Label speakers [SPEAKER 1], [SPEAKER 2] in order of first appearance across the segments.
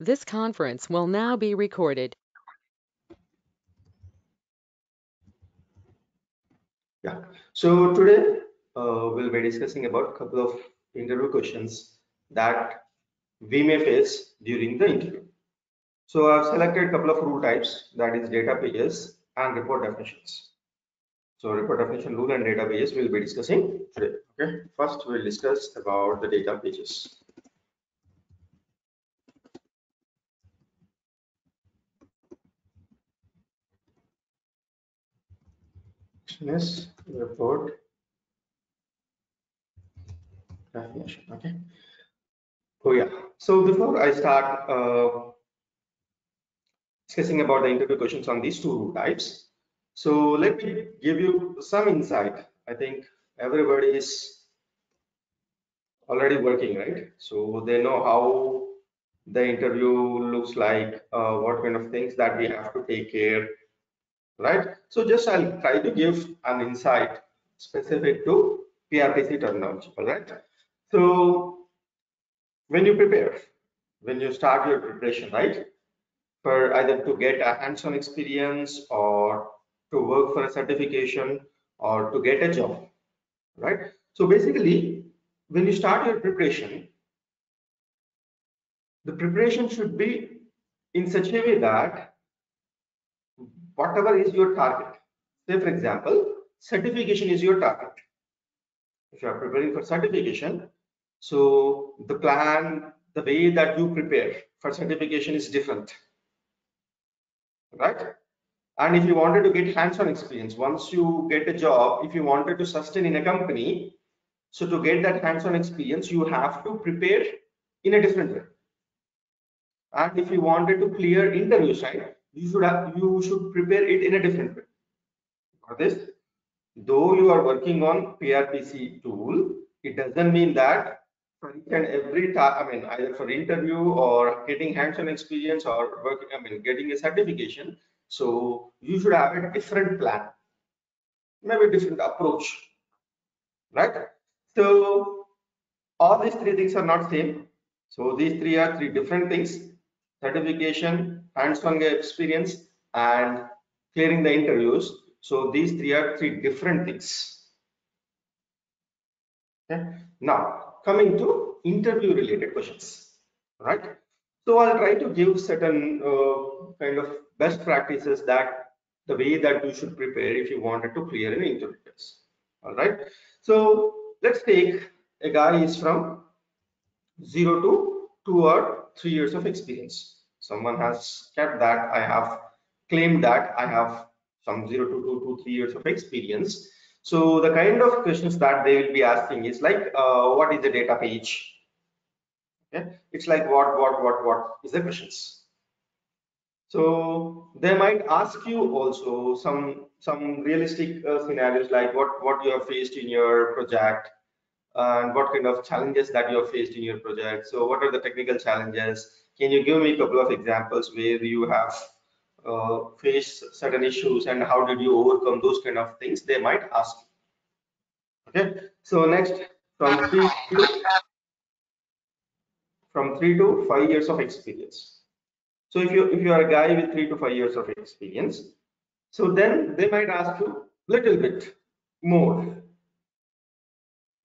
[SPEAKER 1] This conference will now be recorded.
[SPEAKER 2] Yeah. So today we'll be discussing about a couple of interview questions that we may face during the interview. So I've selected a couple of rule types, that is data pages and report definitions. So report definition rule and data pages we'll be discussing today. Okay. First we'll discuss about the data pages. Is report definition. Okay. Oh yeah. So before I start discussing about the interview questions on these two rule types, so let me give you some insight. I think everybody is already working, right? So they know how the interview looks like, what kind of things that we have to take care, right? So just I'll try to give an insight specific to PRPC terminology, all right? So when you prepare, when you start your preparation, right, for either to get a hands-on experience or to work for a certification or to get a job, right? So basically, when you start your preparation, the preparation should be in such a way that whatever is your target, say for example, certification is your target. If you are preparing for certification, so the plan, the way that you prepare for certification is different, right? And if you wanted to get hands-on experience, once you get a job, if you wanted to sustain in a company, so to get that hands-on experience, you have to prepare in a different way. And if you wanted to clear interviews, right, you should prepare it in a different way. For this, though you are working on PRPC tool, it doesn't mean that for each and every I mean, either for interview or getting hands-on experience or working, I mean, getting a certification. So you should have a different plan, maybe a different approach, right? So all these three things are not same. So these three are three different things: certification, hands-on experience, and clearing the interviews. So these three are three different things. Okay. Now coming to interview related questions, right? So I'll try to give certain kind of best practices that the way that you should prepare if you wanted to clear an interview test. All right. So let's take a guy is from 0 to 2 or 3 years of experience. Someone has kept that. I have claimed that I have some 0 to 2 to 3 years of experience. So the kind of questions that they will be asking is like, what is the data page? Okay, it's like what is the questions. So they might ask you also some realistic scenarios like what you have faced in your project and what kind of challenges that you have faced in your project. So what are the technical challenges? Can you give me a couple of examples where you have faced certain issues and how did you overcome those kind of things? They might ask you. Okay. So next, from 3 to 5 years of experience. So if you are a guy with 3 to 5 years of experience, so then they might ask you little bit more.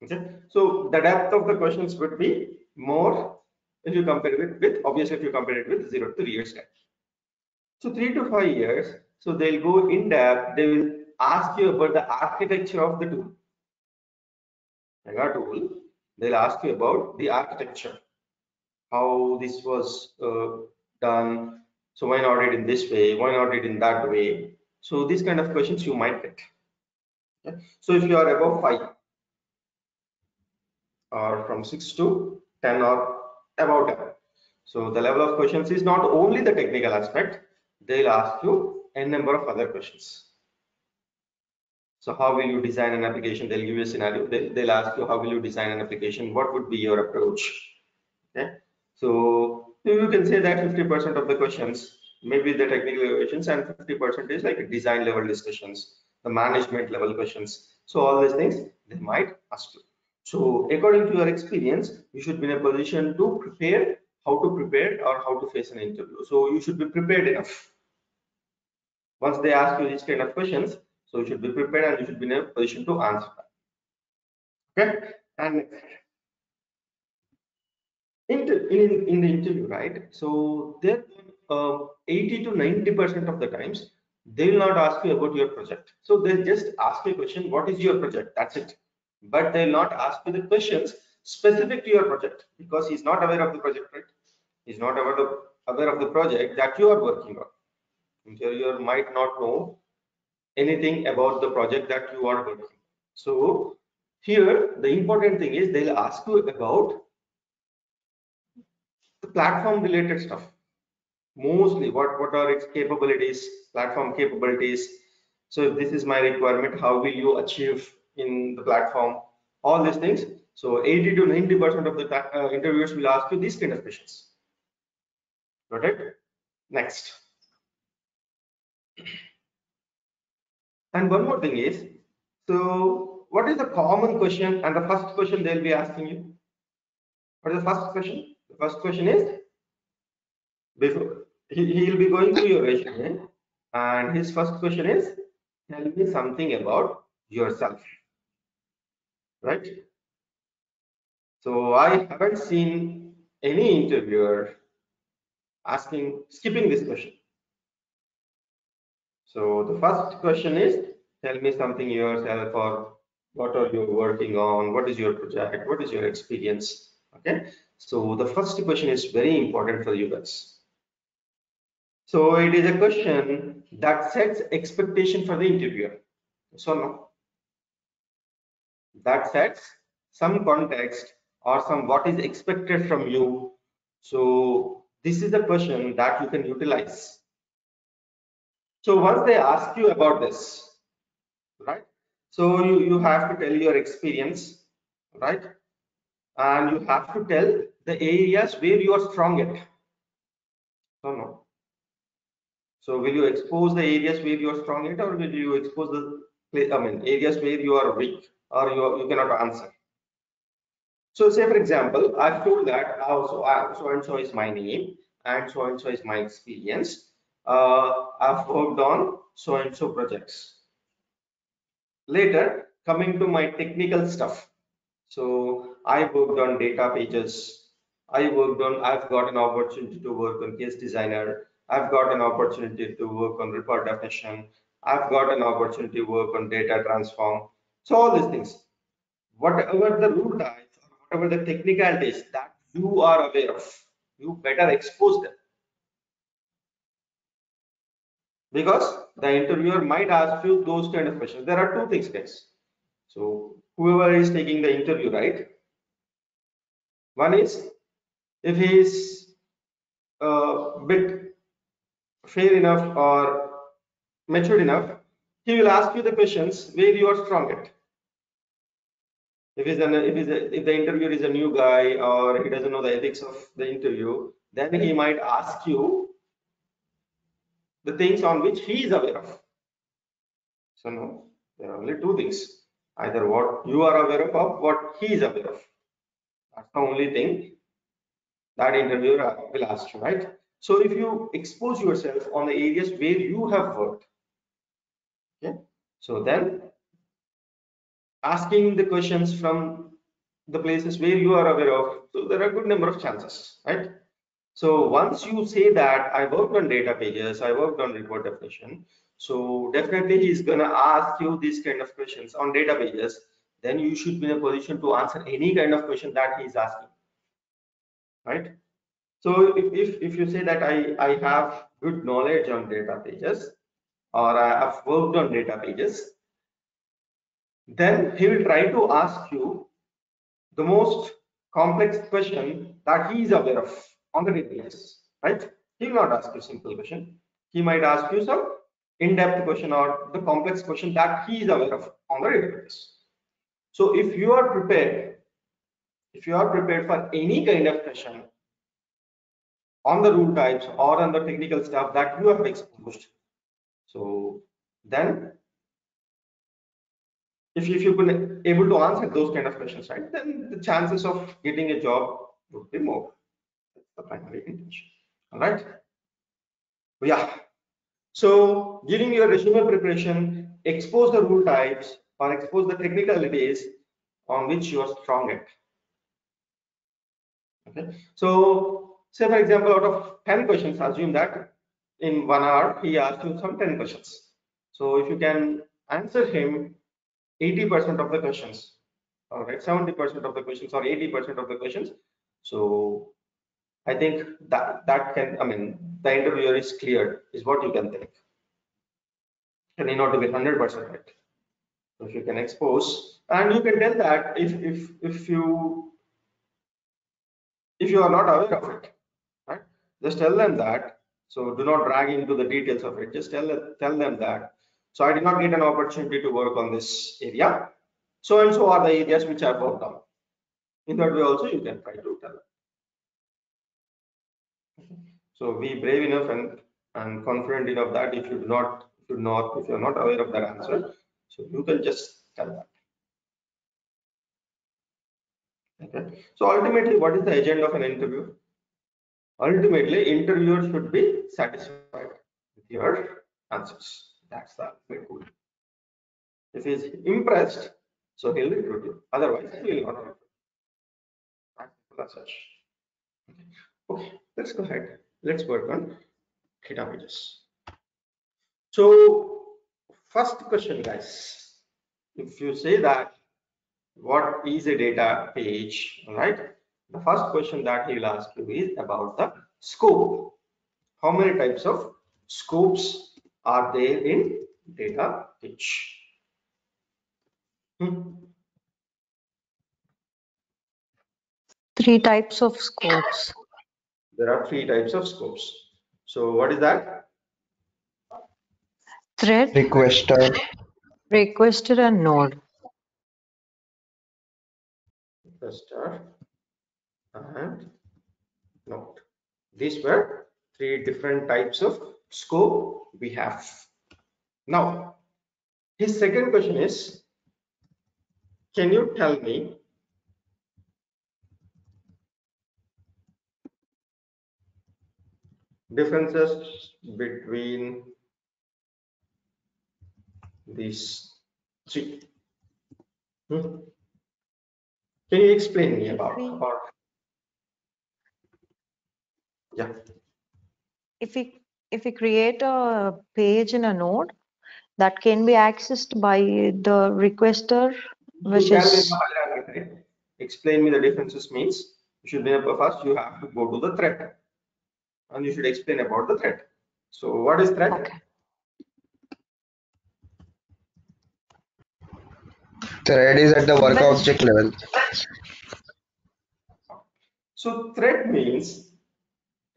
[SPEAKER 2] Okay, so the depth of the questions would be more if you compare it with obviously if you compare it with 0 to 3 years time. So 3 to 5 years, so they'll go in depth. They will ask you about the architecture of the tool. Mega tool. They'll ask you about the architecture, how this was done. So why not it in this way? Why not it in that way? So these kind of questions you might get. Okay? So if you are above 5 or from 6 to 10 or about 10, so the level of questions is not only the technical aspect. They'll ask you a number of other questions. So how will you design an application? They'll give you a scenario. They'll ask you how will you design an application? What would be your approach? Okay. So you can say that 50% of the questions may be the technical questions and 50% is like design level discussions, the management level questions. So all these things they might ask you. So according to your experience, you should be in a position to prepare how to prepare or how to face an interview. So you should be prepared enough. Once they ask you these kind of questions, so you should be prepared and you should be in a position to answer them. Okay, and in the interview, right? So there, 80 to 90% of the times they will not ask you about your project. So they just ask you a question, what is your project? That's it. But they will not ask you the questions specific to your project because he's not aware of the project, right? He's not aware of the project that you are working on. Interviewer might not know anything about the project that you are working on. So here the important thing is they'll ask you about the platform related stuff. Mostly what are its capabilities, platform capabilities. So if this is my requirement, how will you achieve in the platform, all these things. So 80 to 90% of the interviewers will ask you these kind of questions. Got it? Next. And one more thing is, so what is the common question and the first question they'll be asking you? What is the first question? The first question is, before he'll be going through your resume, and his first question is, tell me something about yourself, right? So I haven't seen any interviewer skipping this question. So the first question is, tell me something yourself, or what are you working on, what is your project, what is your experience. Okay, so the first question is very important for you guys. So it is a question that sets expectation for the interviewer. So no, that sets some context or some what is expected from you. So this is a question that you can utilize. So once they ask you about this, right? So you have to tell your experience, right? And you have to tell the areas where you are strong at. So no. So will you expose the areas where you are strong at, or will you expose the areas where you are weak or you cannot answer? So say for example, I've told that so and so is my name and so is my experience. I've worked on so and so projects. Later, coming to my technical stuff. So I worked on data pages. I've got an opportunity to work on case designer. I've got an opportunity to work on report definition. I've got an opportunity to work on data transform. So all these things, whatever the rule types or whatever the technicalities that you are aware of, you better expose them. Because the interviewer might ask you those kind of questions. There are two things, guys. So whoever is taking the interview, right? One is if he is a bit fair enough or matured enough, he will ask you the questions where you are strong at. If the interviewer is a new guy or he doesn't know the ethics of the interview, then he might ask you the things on which he is aware of. So no, there are only two things: either what you are aware of or what he is aware of. That's the only thing that interviewer will ask you, right? So if you expose yourself on the areas where you have worked, okay, so then asking the questions from the places where you are aware of, so there are a good number of chances, right? So once you say that I worked on data pages, I worked on report definition, so definitely he's gonna ask you these kind of questions on data pages. Then you should be in a position to answer any kind of question that he's asking, right? So if you say that I have good knowledge on data pages or I have worked on data pages, then he will try to ask you the most complex question that he is aware of on the daily basis, right? He will not ask you simple question. He might ask you some in-depth question or the complex question that he is aware of on the daily basis. So if you are prepared for any kind of question on the rule types or on the technical stuff that you have exposed, so then if you've been able to answer those kind of questions, right, then the chances of getting a job would be more. the primary intention. All right. Yeah. So during your resume preparation, expose the rule types or expose the technicalities on which you are strong at. Okay. So say for example, out of 10 questions, assume that in 1 hour he asked you some 10 questions. So if you can answer him 80% of the questions, all right, 70% of the questions or 80% of the questions, so I think that can, I mean, the interviewer is cleared, is what you can think. You need not to be 100% right. So if you can expose, and you can tell that if you are not aware of it, right? Just tell them that. So do not drag into the details of it. Just tell them that. So I did not get an opportunity to work on this area. So and so are the areas which I worked on. In that way also you can try to tell them. So be brave enough and confident enough that if you're not aware of that answer, so you can just tell that. Okay. So ultimately, what is the agenda of an interview? Ultimately, interviewer should be satisfied with your answers. That's the ultimate goal. If he's impressed, so he'll recruit you. Otherwise, he will not recruit you. That's such. Okay, let's go ahead. Let's work on data pages. So, first question, guys. If you say that what is a data page, right? The first question that he will ask you is about the scope. How many types of scopes are there in data page?
[SPEAKER 3] 3 types of scopes.
[SPEAKER 2] There are 3 types of scopes. So what is that?
[SPEAKER 3] Thread, requester and node.
[SPEAKER 2] Requester and node. These were 3 different types of scope we have. Now, his second question is, can you tell me differences between these 3? Can you explain me about yeah?
[SPEAKER 3] If we create a page in a node, that can be accessed by the requester, which is
[SPEAKER 2] explain me the differences means you should be first you have to go to the thread and you should explain about the thread. So what is thread?
[SPEAKER 3] okay.
[SPEAKER 4] Thread is at the work object level.
[SPEAKER 2] So thread means,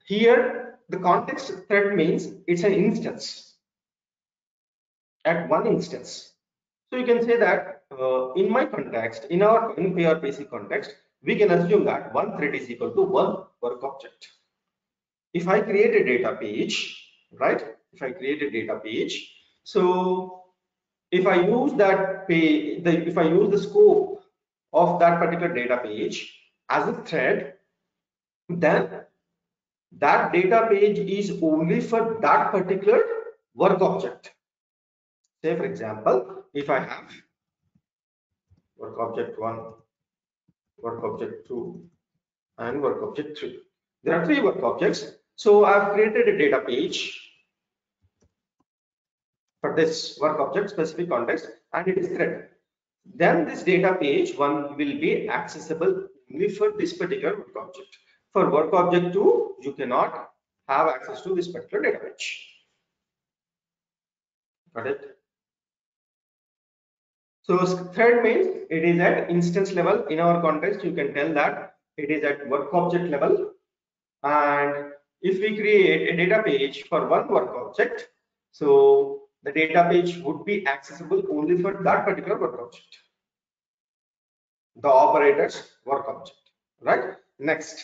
[SPEAKER 2] here the context thread means it's an instance at one instance. So you can say that in my context, in PRPC context, we can assume that one thread is equal to one work object. If I create a data page, right? If I create a data page, so if I use that page, if I use the scope of that particular data page as a thread, then that data page is only for that particular work object. Say for example, if I have work object 1, work object 2, and work object 3. There are 3 work objects. So I've created a data page for this work object specific context, and it is thread. Then this data page 1 will be accessible only for this particular work object. For work object 2, you cannot have access to this particular data page. Got it? So thread means it is at instance level. In our context, you can tell that it is at work object level. And if we create a data page for one work object, so the data page would be accessible only for that particular work object, the operator's work object, right? Next,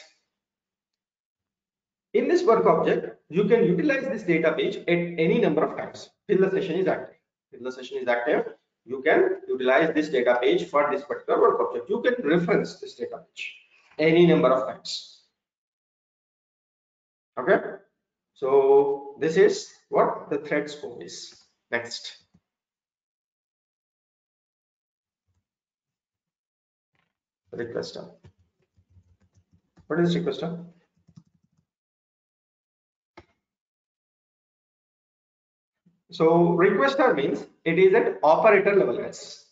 [SPEAKER 2] in this work object, you can utilize this data page at any number of times till the session is active. Till the session is active, you can utilize this data page for this particular work object. You can reference this data page any number of times. Okay, so this is what the thread scope is. Next, requester. What is requester? So requester means it is at operator level, guys.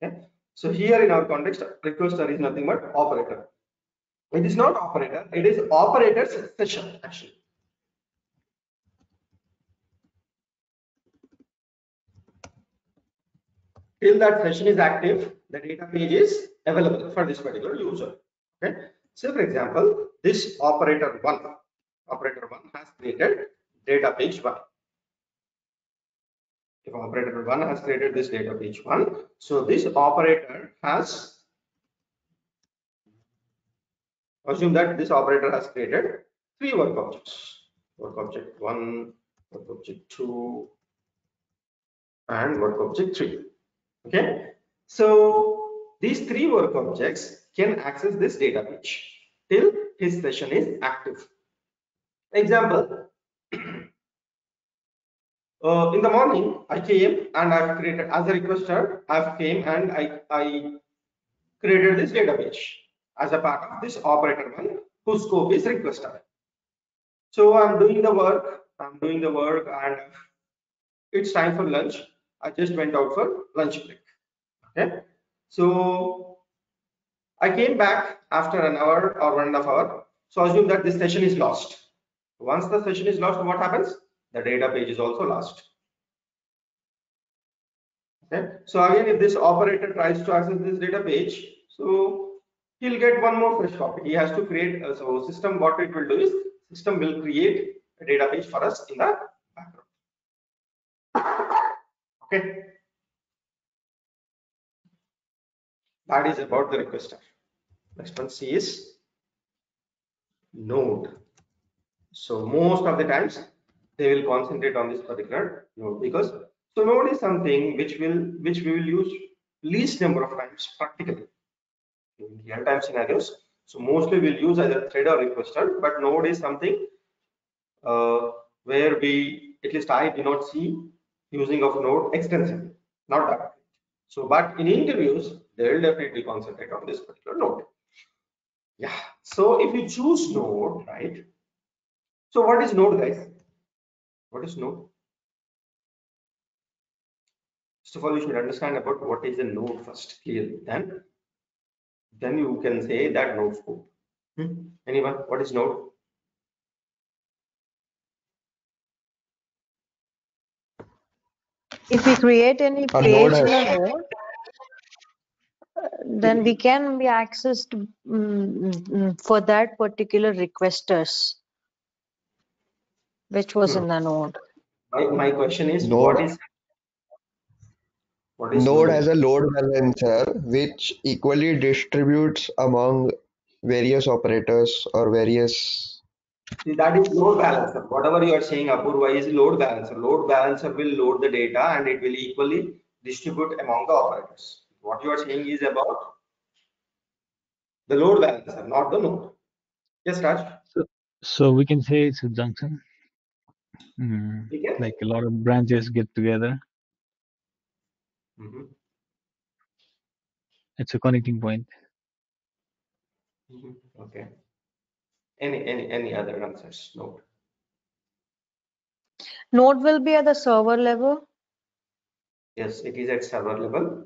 [SPEAKER 2] Okay. So here in our context, requester is nothing but operator. It is not operator, it is operator's session actually. Till that session is active, the data page is available for this particular user. Okay. So for example, this operator one has created data page one. If operator one has created this data page one, so this operator has, assume that this operator has created three work objects: work object one, work object two, and work object three. Okay, so these three work objects can access this data page till his session is active. Example, in the morning I came and I've created, as a requester, I've came and I created this data page as a part of this operator one whose scope is requester. So I'm doing the work and it's time for lunch. I just went out for lunch break. Okay, so I came back after an hour or 1.5 hours. So assume that this session is lost. Once the session is lost, what happens? The data page is also lost. Okay, so again, if this operator tries to access this data page, so he'll get one more fresh copy. He has to create, so system, what it will do is system will create a data page for us in the background. Okay, that is about the requester. Next one, C is node. So most of the times they will concentrate on this particular node, because so node is something which we will use least number of times practically in real-time scenarios. So mostly we'll use either thread or requester, but node is something where we, at least I do not see using of node extensively, not that. So, but in interviews, they will definitely concentrate on this particular node. Yeah. So if you choose node, right? So what is node, guys? What is node? First of all, you should understand about what is a node first clearly. Then you can say that node scope. Anyone? What is node?
[SPEAKER 3] If we create any
[SPEAKER 4] A node
[SPEAKER 3] page in a
[SPEAKER 4] has
[SPEAKER 3] node, then we can be accessed for that particular requesters, which was in the node.
[SPEAKER 2] My question is,
[SPEAKER 4] node
[SPEAKER 2] what is
[SPEAKER 4] node
[SPEAKER 2] node?
[SPEAKER 4] has a load balancer which equally distributes among various operators or various.
[SPEAKER 2] See, that is load balancer. Whatever you are saying, Apurva, is load balancer. Load balancer will load the data and it will equally distribute among the operators. What you are saying is about the load balancer, not the node. Yes, Raj?
[SPEAKER 5] So we can say it's a junction.
[SPEAKER 2] We can?
[SPEAKER 5] Like a lot of branches get together. It's a connecting point.
[SPEAKER 2] Okay. Any other answers? Node.
[SPEAKER 3] Node will be at the server level.
[SPEAKER 2] Yes, it is at server level.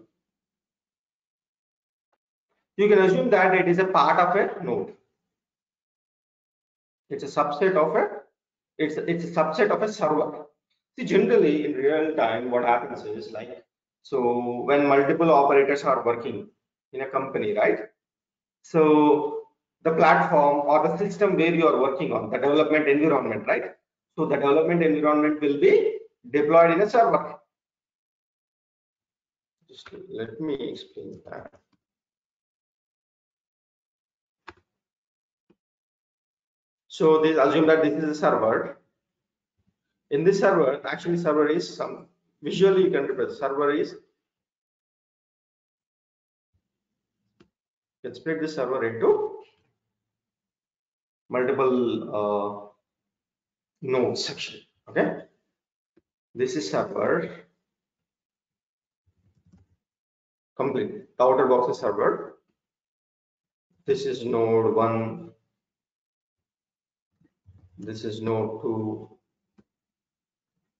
[SPEAKER 2] You can assume that it is a part of a node. It's a subset of a subset of a server. See, generally in real time, what happens is like, so when multiple operators are working in a company, right? So the platform or the system where you are working on, the development environment, right? So the development environment will be deployed in a server. Just let me explain that. So this, assume that this is a server. In this server, actually server is some, visually you can represent server is, let's split this server into multiple nodes section. Okay, this is server complete. The outer box is server. This is node 1. This is node 2.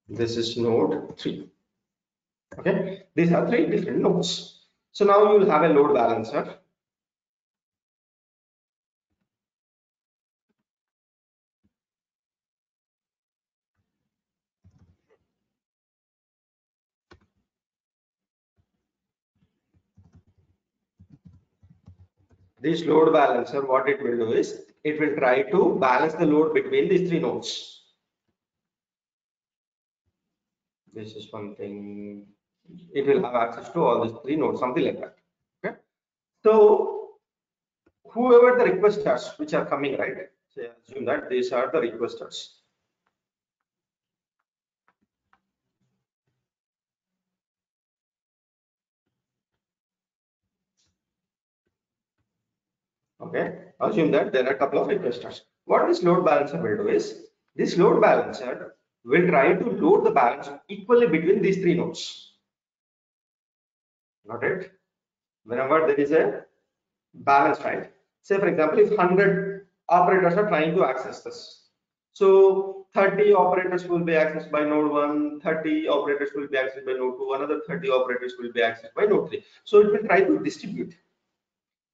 [SPEAKER 2] This is node 3. Okay, these are 3 different nodes. So now you will have a load balancer. This load balancer, what it will do is, it will try to balance the load between these 3 nodes. This is one thing. It will have access to all these 3 nodes, something like that. Okay. So whoever the requesters which are coming, right? So assume that these are the requesters. Okay. Assume that there are a couple of requesters. What this load balancer will do is, this load balancer will try to load the balance equally between these 3 nodes. Got it? Whenever there is a balance, right? Say for example, if 100 operators are trying to access this, so 30 operators will be accessed by node 1, 30 operators will be accessed by node 2, another 30 operators will be accessed by node 3. So it will try to distribute.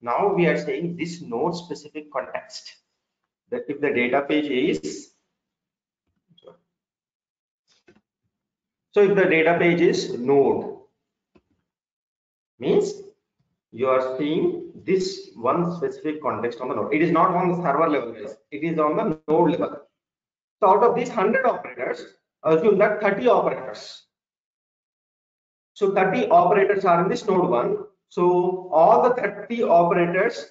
[SPEAKER 2] Now we are saying this node specific context, that if the data page is, so if the data page is node, means you are seeing this one specific context on the node. It is not on the server level, guys. It is on the node level. So out of these 100 operators, assume that 30 operators. So 30 operators are in this node 1. So all the 30 operators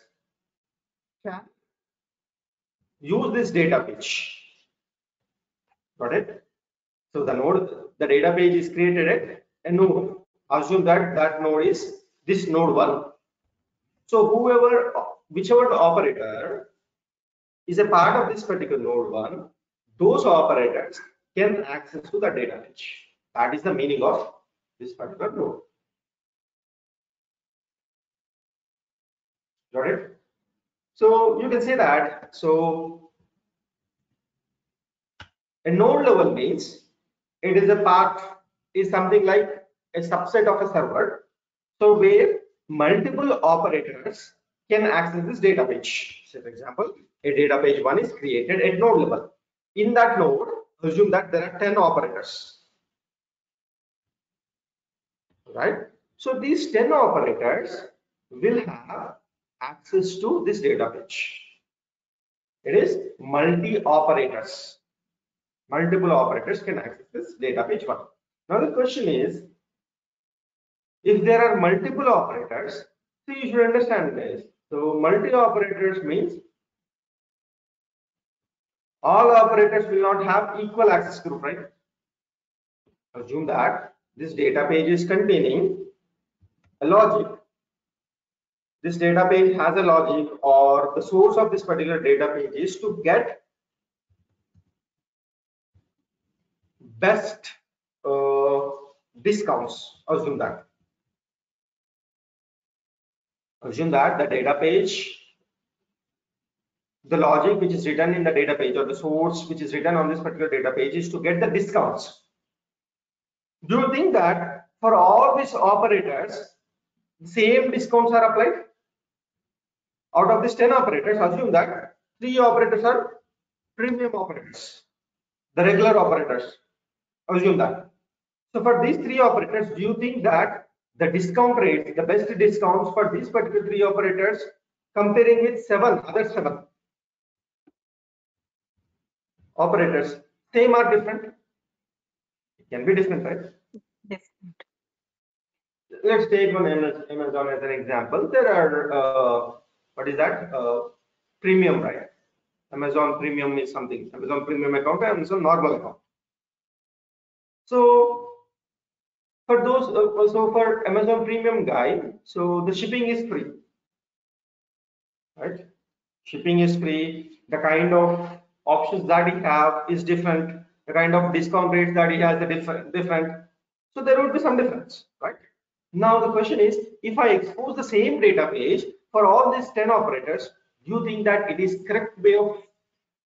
[SPEAKER 2] can use this data page. Got it? So the node, the data page is created at a node. Assume that that node is this node 1. So whichever operator is a part of this particular node 1, those operators can access to the data page. That is the meaning of this particular node. Got it? So you can say that. So a node level means it is a part, is something like a subset of a server. So where multiple operators can access this data page. So for example, a data page 1 is created at node level. In that node, assume that there are 10 operators. Right? So these 10 operators will have access to this data page. It is multi-operators. Multiple operators can access this data page 1. Now the question is, if there are multiple operators, so you should understand this. So multi-operators means all operators will not have equal access group, right? Assume that this data page is containing a logic. This data page has a logic, or the source of this particular data page is to get best discounts. Assume that the data page, the logic which is written in the data page, or the source which is written on this particular data page, is to get the discounts. Do you think that for all these operators, same discounts are applied? Out of these 10 operators, assume that 3 operators are premium operators, the regular operators. Assume that. So for these 3 operators, do you think that the discount rate, the best discounts for these particular 3 operators, comparing with other 7 operators, same or different? It can be different, right?
[SPEAKER 3] Different.
[SPEAKER 2] Let's take one Amazon as an example. There are what is that? Premium, right? Amazon Premium is something. Amazon Premium account and Amazon normal account. So for those, so for Amazon Premium guy, so the shipping is free, right? Shipping is free. The kind of options that he have is different. The kind of discount rates that he has are different. So there would be some difference, right? Now the question is, if I expose the same data page for all these 10 operators, do you think that it is correct way of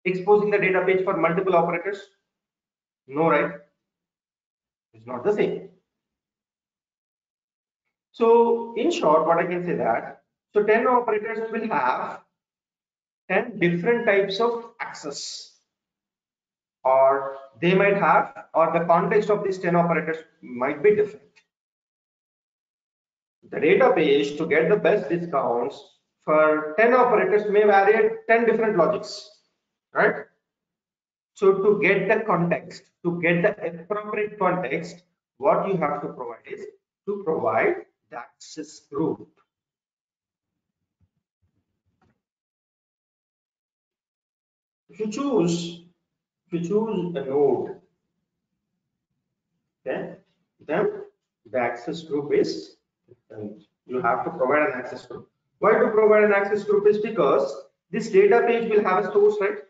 [SPEAKER 2] exposing the data page for multiple operators? No, right? It's not the same. So in short, what I can say that, so 10 operators will have 10 different types of access, or they might have, or the context of these 10 operators might be different. The data page to get the best discounts for 10 operators may vary at 10 different logics, right? So to get the context, to get the appropriate context, what you have to provide is to provide the access group. If you choose a node, okay, then the access group is, and you have to provide an access group. Why to provide an access group is because this data page will have a source, right?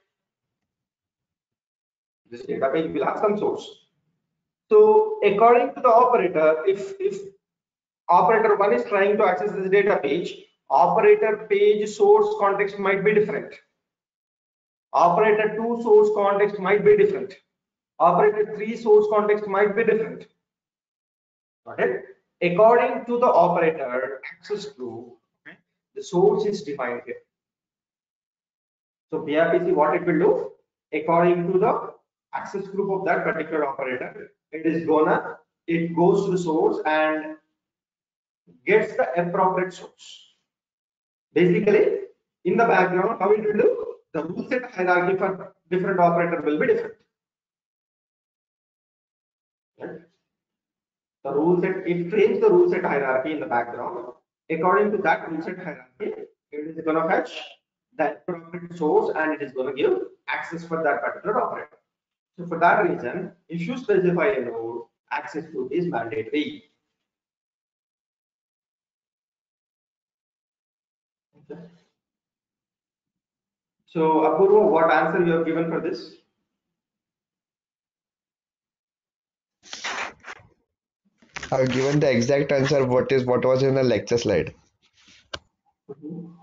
[SPEAKER 2] This data page will have some source. So according to the operator, if operator 1 is trying to access this data page, operator page source context might be different. Operator 2 source context might be different. Operator 3 source context might be different. Okay? According to the operator access group, okay, the source is defined here. So gRPC, what it will do, according to the access group of that particular operator, it goes to the source and gets the appropriate source. Basically, in the background, how it will do, the rule set hierarchy for different operator will be different. Right? The rule set, it frames the rule set hierarchy in the background. According to that rule set hierarchy, it is going to fetch the appropriate source and it is going to give access for that particular operator. So for that reason, if you specify a node, access group is mandatory. Okay. So Apurva, what answer you have given for this?
[SPEAKER 4] I've given the exact answer what was in the lecture slide.
[SPEAKER 2] So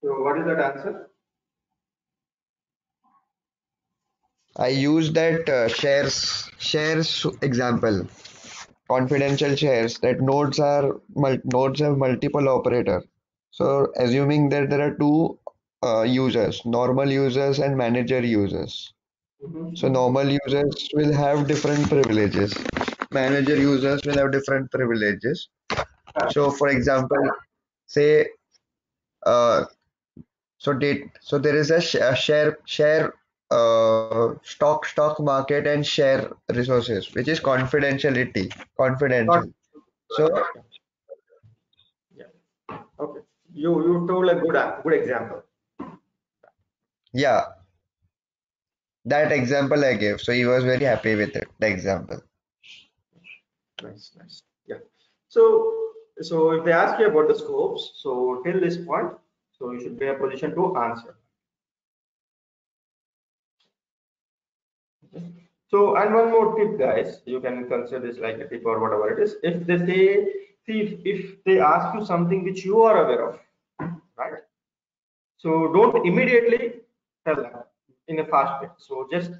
[SPEAKER 2] what is that answer?
[SPEAKER 4] I used that shares example, confidential shares, that nodes have multiple operator. So assuming that there are two users, normal users and manager users. So normal users will have different privileges. Manager users will have different privileges. So for example, say so there is a share stock market and share resources, which is confidential. So
[SPEAKER 2] Yeah. Okay. You told a good example.
[SPEAKER 4] yeah, that example I gave. So he was very happy with it, the example.
[SPEAKER 2] Nice. Yeah. So if they ask you about the scopes, so till this point, so you should be in a position to answer. Okay. So and one more tip, guys, you can consider this like a tip or whatever it is. If they say, see, if they ask you something which you are aware of, right? So don't immediately tell them in a fast way. So just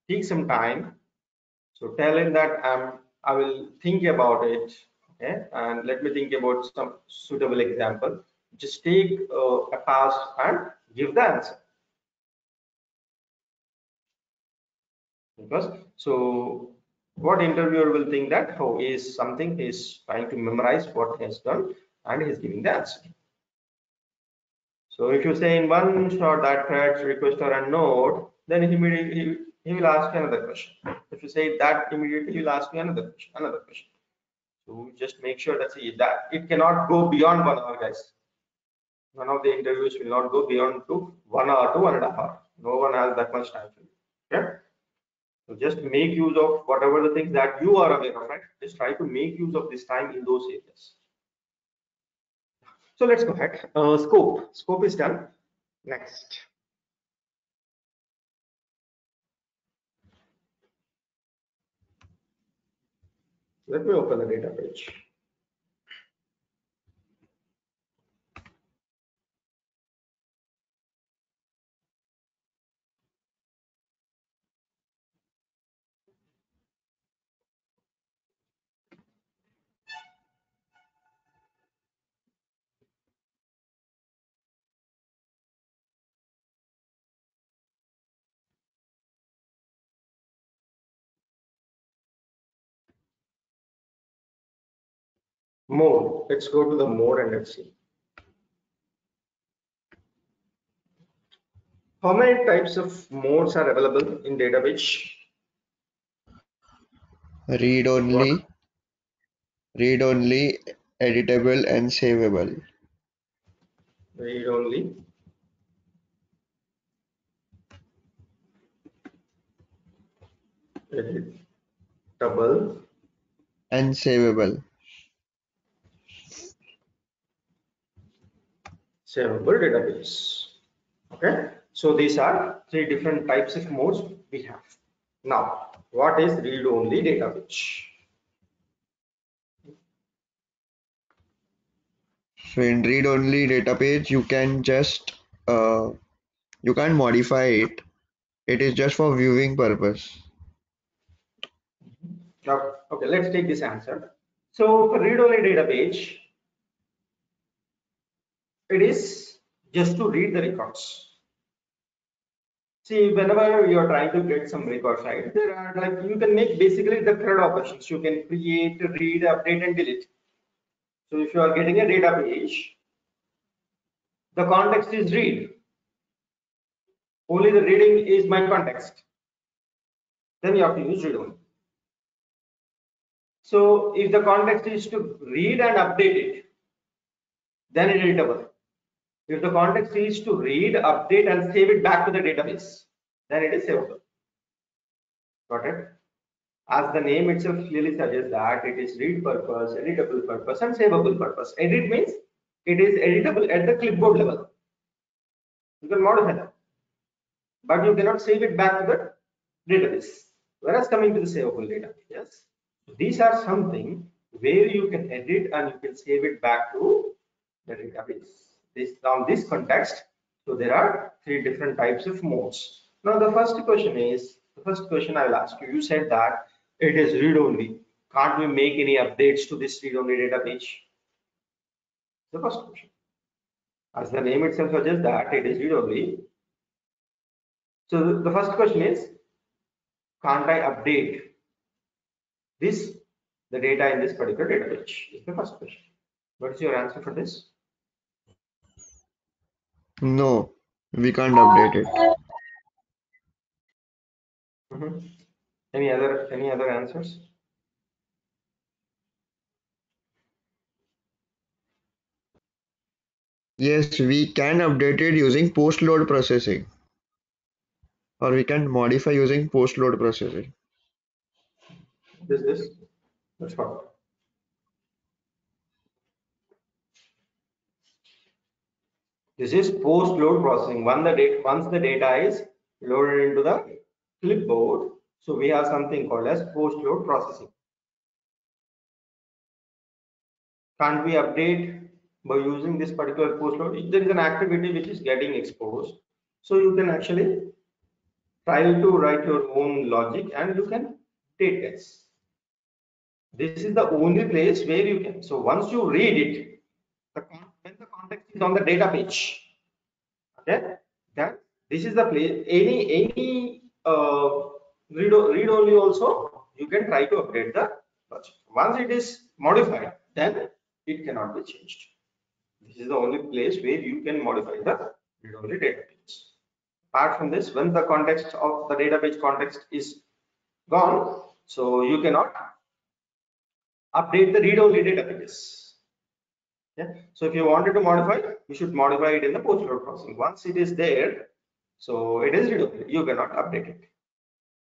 [SPEAKER 2] take some time. So tell him that I will think about it, okay, and let me think about some suitable example. Just take a pass and give the answer. Because so what interviewer will think that is something he's trying to memorize what he has done and he's giving the answer. So if you say in one shot that threads, requester and node, then he will ask you another question. If you say that immediately, he will ask you another question. So just make sure that it cannot go beyond 1 hour, guys. None of the interviews will not go beyond 1 hour to 1.5 hours. No one has that much time for you. Okay. So just make use of whatever the things that you are aware of, right? Just try to make use of this time in those areas. So let's go ahead. Scope is done. Next. Let me open the data page. Mode. Let's go to the mode and let's see. How many types of modes are available in database?
[SPEAKER 4] Read only, editable, and savable.
[SPEAKER 2] Read only, editable,
[SPEAKER 4] And savable.
[SPEAKER 2] savable database. Okay, so these are three different types of modes we have. Now, what is read only database?
[SPEAKER 4] So in read-only data page, you can just you can't modify it. It is just for viewing purpose.
[SPEAKER 2] Okay, let's take this answer. So for read only database, it is just to read the records. See, whenever you are trying to get some records, right, there are like you can make basically the CRUD operations. You can create, read, update, and delete. So if you are getting a data page, the context is read. Only the reading is my context. Then you have to use read only. So if the context is to read and update it, then it is editable. If the context is to read, update, and save it back to the database, then it is savable. Got it? As the name itself clearly suggests that it is read purpose, editable purpose, and savable purpose. Edit means it is editable at the clipboard level. You can modify that, but you cannot save it back to the database. Whereas coming to the savable data, yes, these are something where you can edit and you can save it back to the database. This on this context, so there are three different types of modes. Now the first question I will ask you. You said that it is read only. Can't we make any updates to this read only data page? The first question. As the name itself suggests that it is read only. So the first question is, can't I update this the data in this particular data page? Is the first question. What is your answer for this?
[SPEAKER 4] No, we can't update it.
[SPEAKER 2] Any other answers?
[SPEAKER 4] Yes, we can update it using post-load processing, or we can modify using post-load processing.
[SPEAKER 2] This that's what. This is post-load processing. Once the data is loaded into the clipboard, so we have something called as post-load processing. Can't we update by using this particular post-load? If there is an activity which is getting exposed, so you can actually try to write your own logic and you can take this. This is the only place where you can. So once you read it, when the context is on the data page, okay, then this is the place. Any read only also you can try to update the logic. Once it is modified, then it cannot be changed. This is the only place where you can modify the read only data page. Apart from this, when the context of the data page context is gone, so you cannot update the read only data pages. Yeah. So if you wanted to modify, you should modify it in the post load processing. Once it is there, so it is read only. You cannot update it.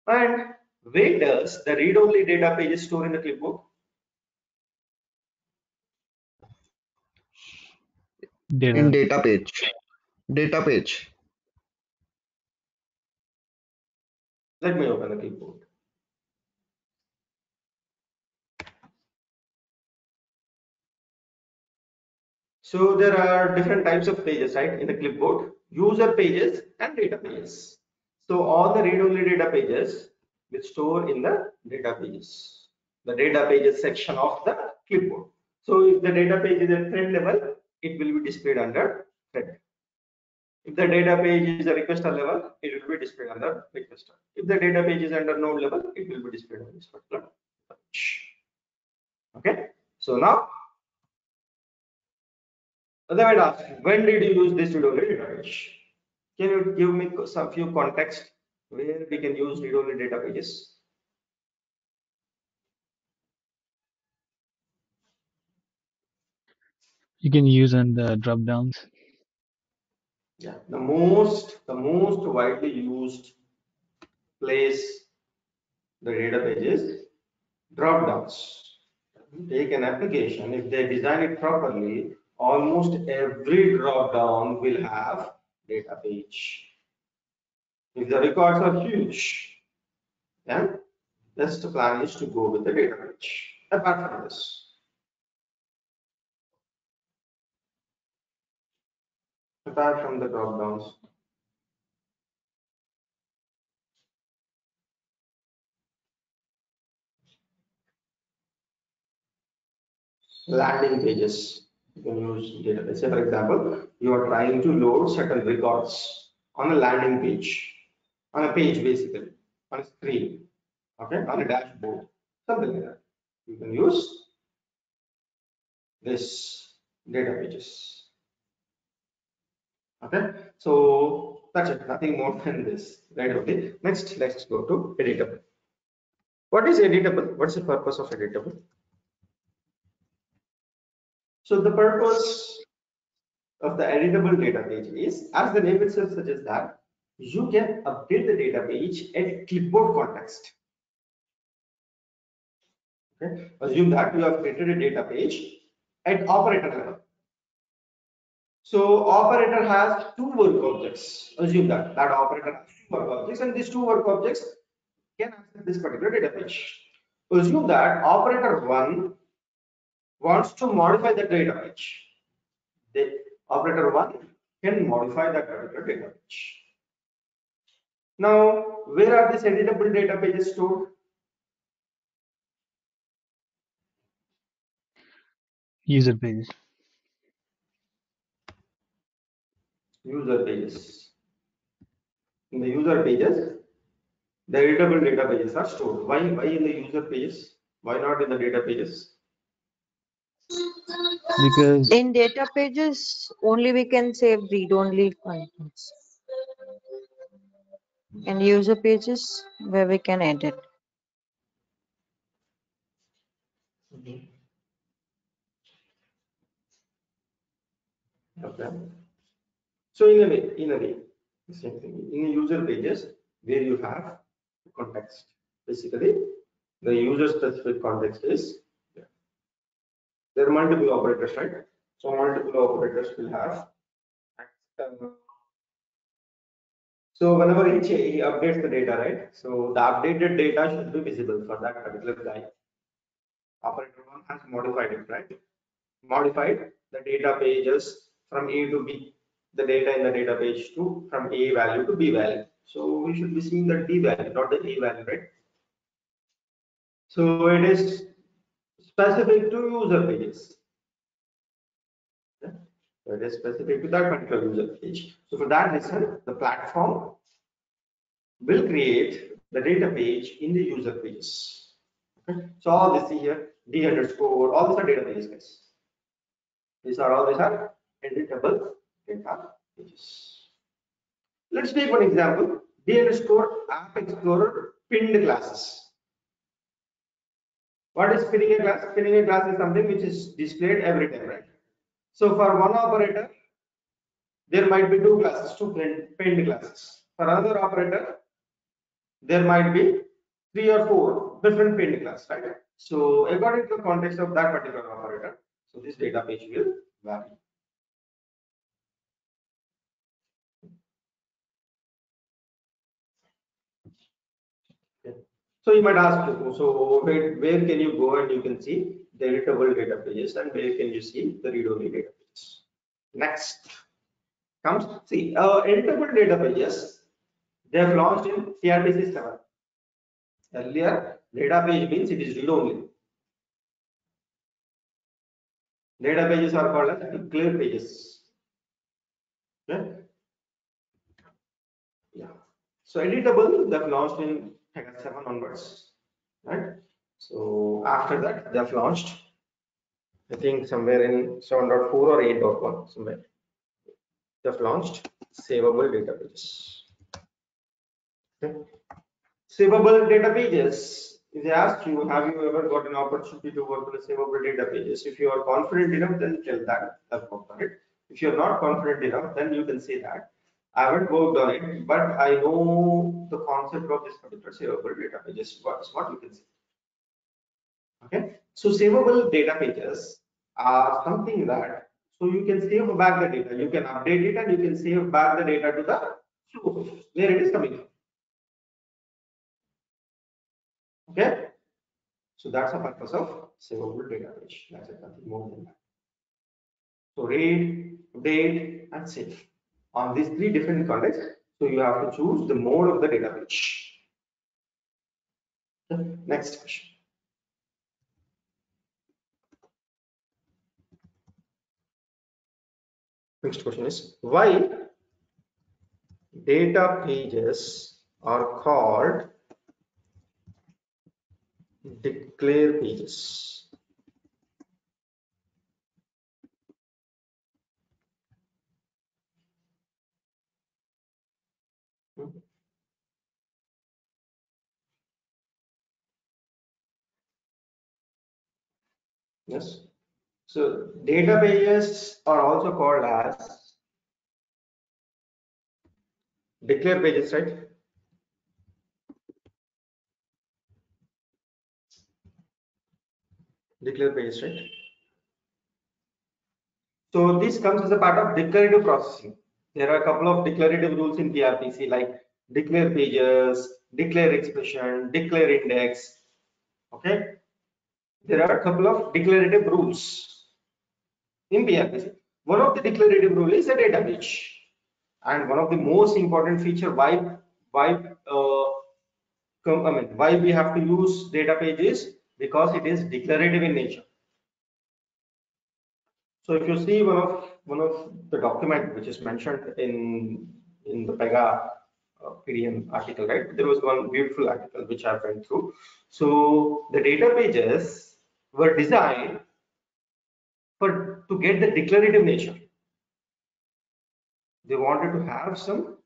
[SPEAKER 2] And where does the read only data page store in the clipboard?
[SPEAKER 4] in
[SPEAKER 5] Data.
[SPEAKER 4] data page. Data page.
[SPEAKER 2] Let me open the clipboard. So there are different types of pages, right, in the clipboard: user pages and data pages. So all the read-only data pages will store in the data pages, the data pages section of the clipboard. So if the data page is at thread level, it will be displayed under thread. If the data page is a requester level, it will be displayed under requester. If the data page is under node level, it will be displayed on this particular page. Okay. So now they might ask, when did you use this read-only data page? Can you give me some few context where we can use read-only data pages?
[SPEAKER 5] You can use on the drop downs.
[SPEAKER 2] Yeah, the most widely used place the data pages drop downs. Take an application, if they design it properly, almost every drop down will have data page. If the records are huge, then best plan is to go with the data page. Apart from this, apart from the drop downs, landing pages, you can use database. Say for example, you are trying to load certain records on a landing page, on a page basically, on a screen, okay, on a dashboard, something like that. You can use this data pages. Okay, so that's it, nothing more than this, right? Okay, next let's go to editable. What is editable? What's the purpose of editable? So the purpose of the editable data page is, as the name itself suggests, that you can update the data page at clipboard context. Okay, assume that you have created a data page at operator level. So operator has two work objects. Assume that operator has two work objects, and these two work objects can access this particular data page. Assume that operator 1 wants to modify the data page. The operator 1 can modify that particular data page. Now, where are these editable data pages stored?
[SPEAKER 5] User pages.
[SPEAKER 2] User pages. In the user pages, the editable data pages are stored. Why in the user pages? Why not in the data pages?
[SPEAKER 5] Because
[SPEAKER 3] In data pages, only we can save read-only contents. In user pages, where we can edit.
[SPEAKER 2] Okay. So in a way, the same thing. In the user pages, where you have context, basically the user specific context is there. There are multiple operators, right? So multiple operators will have. So whenever he updates the data, right? So the updated data should be visible for that particular guy. Operator 1 has modified it, right? Modified the data pages from A to B, the data in the data page to from A value to B value. So we should be seeing the D value, not the A value, right? So it is specific to user pages. Yeah? So it is specific to that particular user page. So for that reason, the platform will create the data page in the user pages. Okay? So all this here, D underscore, all these are data pages, guys. These are editable data pages. Let's take one example. D underscore app explorer pinned classes. What is pinning a class? Pinning a class is something which is displayed every time, right? So for one operator, there might be two classes, two pinned classes. For another operator, there might be 3 or 4 different pinned classes, right? So according to the context of that particular operator, so this data page will vary. So you might ask, so where can you go and you can see the editable data pages and where can you see the read-only data pages? Next comes, see, editable data pages, they have launched in PRPC 7. Earlier, data page means it is read-only. Data pages are called as declare pages. Okay? Yeah. So editable, they've launched in Pega 7 onwards, right? So after that, they've launched, I think somewhere in 7.4 or 8.1, somewhere. They've launched savable data pages. Okay. Savable data pages. If they ask you, have you ever got an opportunity to work on a savable data pages? If you are confident enough, then tell that I've worked on it. If you're not confident enough, then you can say that I haven't worked on it, but I know the concept of this particular savable data pages. What's what you can say. Okay. So savable data pages are something that so you can save back the data, you can update it, and you can save back the data to the source where it is coming from. Okay. So that's the purpose of savable data page. That's it, nothing more than that. So read, update, and save. On these three different contexts, so you have to choose the mode of the data page. Okay. Next question. Next question is why data pages are called declare pages. Yes. So data pages are also called as declare pages, right? Declare pages, right? So this comes as a part of declarative processing. There are a couple of declarative rules in PRPC like declare pages, declare expression, declare index. Okay. There are a couple of declarative rules in PRPC. One of the declarative rule is a data page. And one of the most important feature why we have to use data pages because it is declarative in nature. So if you see one of the document which is mentioned in the Pega PDM article, right? There was one beautiful article which I went through. So the data pages were designed to get the declarative nature. They wanted to have some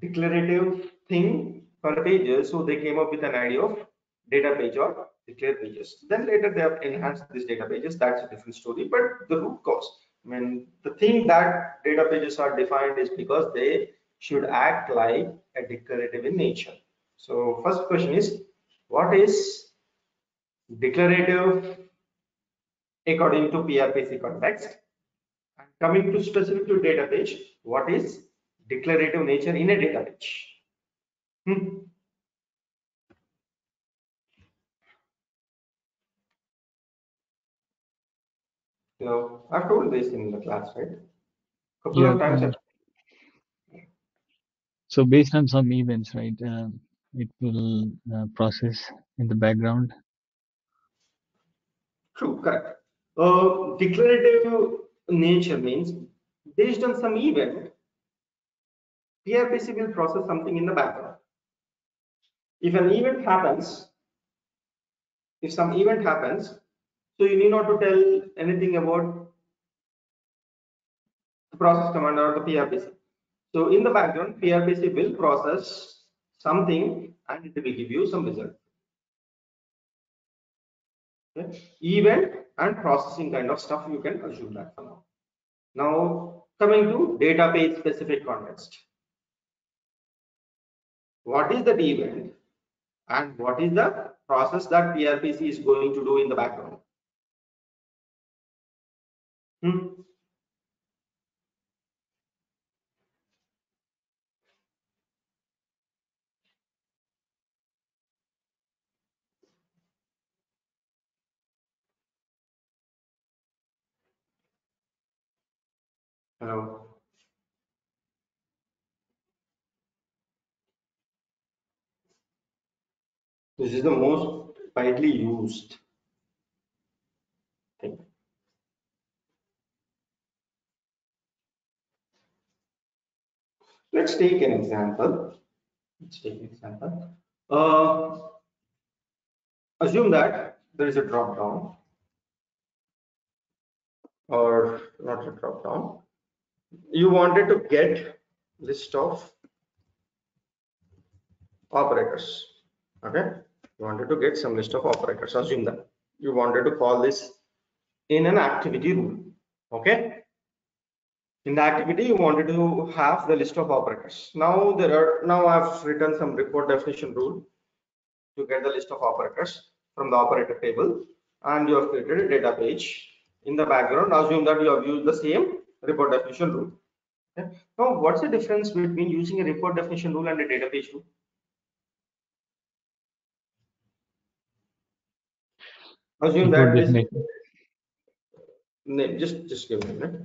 [SPEAKER 2] declarative thing per pages, so they came up with an idea of data page or declare pages. Then later they have enhanced these data pages. That's a different story. But the root cause, I mean, the thing that data pages are defined is because they should act like a declarative in nature. So first question is, what is declarative according to PRPC context? And coming to specific to data page, what is declarative nature in a data page? I've told this in the class, right? Couple
[SPEAKER 5] Yeah.
[SPEAKER 2] of times.
[SPEAKER 5] So based on some events, right, it will process in the background.
[SPEAKER 2] True, correct. Declarative nature means based on some event, PRPC will process something in the background. If an event happens, if some event happens, so you need not to tell anything about the process command or the PRPC. So in the background, PRPC will process something and it will give you some result. Okay. Event and processing kind of stuff, you can assume that for now. Now coming to data page specific context. What is that event and what is the process that PRPC is going to do in the background? Hello. This is the most widely used thing. Let's take an example. Let's take an example. Assume that there is a drop down, or not a drop down. You wanted to get list of operators. Okay, you wanted to get some list of operators. Assume that you wanted to call this in an activity rule. Okay, in the activity you wanted to have the list of operators. Now I've written some report definition rule to get the list of operators from the operator table, and you have created a data page. In the background, assume that you have used the same report definition rule. Okay. Now, what's the difference between using a report definition rule and a data page rule? Assume
[SPEAKER 5] Report
[SPEAKER 2] that this
[SPEAKER 5] definition.
[SPEAKER 2] name, just give me a minute.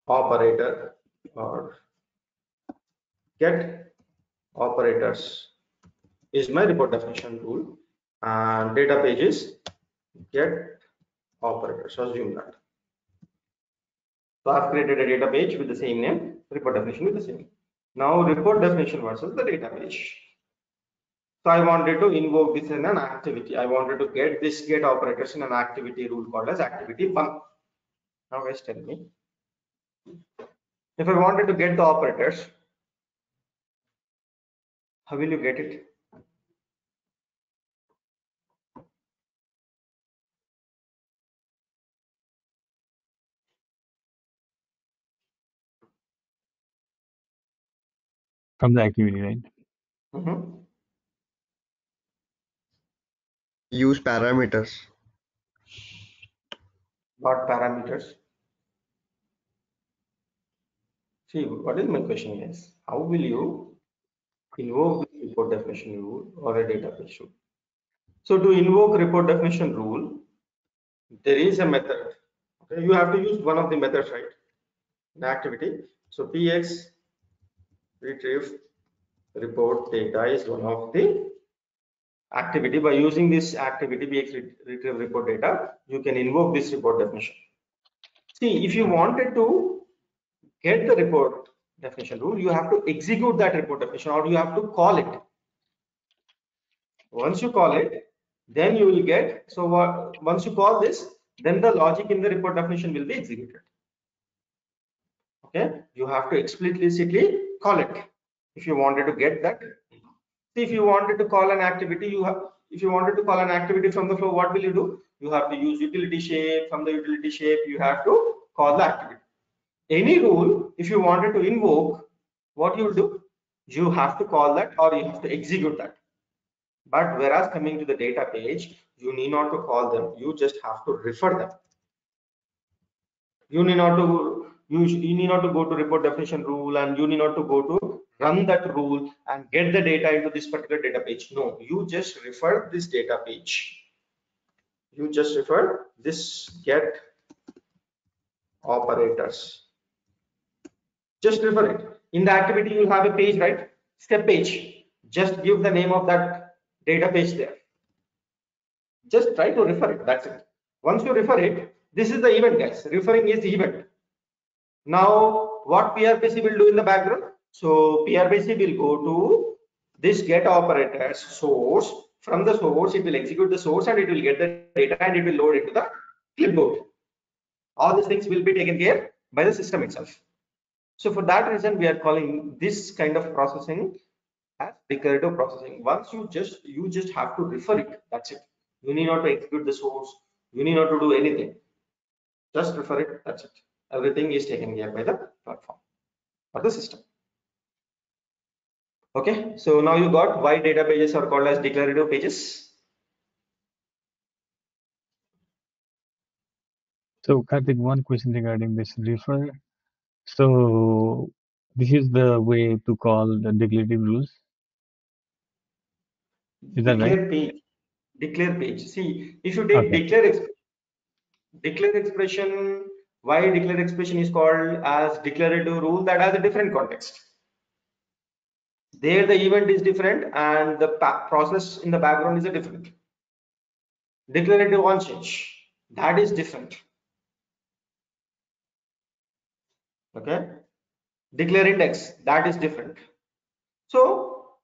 [SPEAKER 2] Operator or get operators is my report definition rule, and data page is get operators. Assume that. So I've created a data page with the same name, report definition with the same. Now report definition versus the data page. So I wanted to invoke this in an activity. I wanted to get this get operators in an activity rule called as activity 1. Now guys tell me, if I wanted to get the operators, how will you get it?
[SPEAKER 5] From the activity, right?
[SPEAKER 4] Use parameters.
[SPEAKER 2] What parameters? See, what is my question is, how will you invoke the report definition rule or a database rule? So to invoke report definition rule, there is a method. Okay, you have to use one of the methods, right? An activity. So px retrieve report data is one of the activity. By using this activity px retrieve report data, you can invoke this report definition. See, if you wanted to get the report definition rule, you have to execute that report definition, or you have to call it. Once you call it, then you will get, so once you call this, then the logic in the report definition will be executed. Okay, you have to explicitly call it if you wanted to get that. See, if you wanted to call an activity, if you wanted to call an activity from the flow, what will you do? You have to use utility shape. From the utility shape, you have to call the activity. Any rule, if you wanted to invoke, what you will do? You have to call that, or you have to execute that. But whereas coming to the data page, you need not to call them. You just have to refer them. You need not to go to report definition rule, and you need not to go to run that rule and get the data into this particular data page. No, you just refer this data page. You just refer this get operators. Just refer it. In the activity, you'll have a page, right? Step page. Just give the name of that data page there. Just try to refer it. That's it. Once you refer it, this is the event, guys. Referring is the event. Now, what PRPC will do in the background? So PRPC will go to this get operators source. From the source, it will execute the source, and it will get the data, and it will load into the clipboard. All these things will be taken care by the system itself. So for that reason, we are calling this kind of processing as declarative processing. Once you just have to refer it. That's it. You need not to execute the source. You need not to do anything. Just refer it. That's it. Everything is taken care by the platform or the system. Okay. So now you got why data pages are called as declarative pages.
[SPEAKER 5] So Karthik, one question regarding this refer. So this is the way to call the declarative rules. Is that right?
[SPEAKER 2] Declare page. Declare page. See, if you take
[SPEAKER 5] Okay.
[SPEAKER 2] declare expression Why declare expression is called as declarative rule? That has a different context. There the event is different and the process in the background is a different. Declarative on change, that is different. Okay. Declare index, that is different. So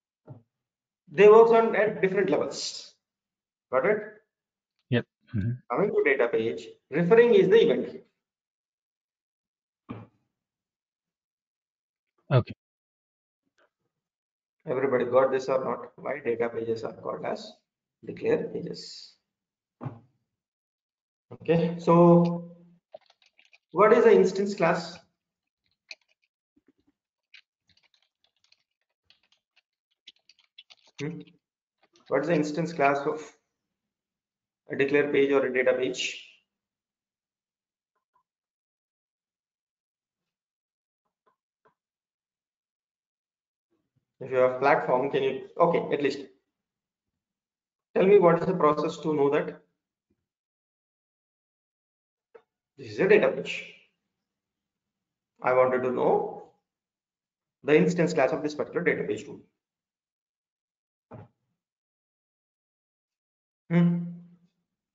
[SPEAKER 2] they work on at different levels. Got it?
[SPEAKER 5] Yep. Mm-hmm.
[SPEAKER 2] Coming to data page, referring is the event here.
[SPEAKER 5] Okay.
[SPEAKER 2] Everybody got this or not? Why data pages are called as declare pages? Okay, so what is the instance class? What is the instance class of a declare page or a data page? If you have platform, can you, okay, at least tell me what is the process to know that this is a data page. I wanted to know the instance class of this particular data page tool.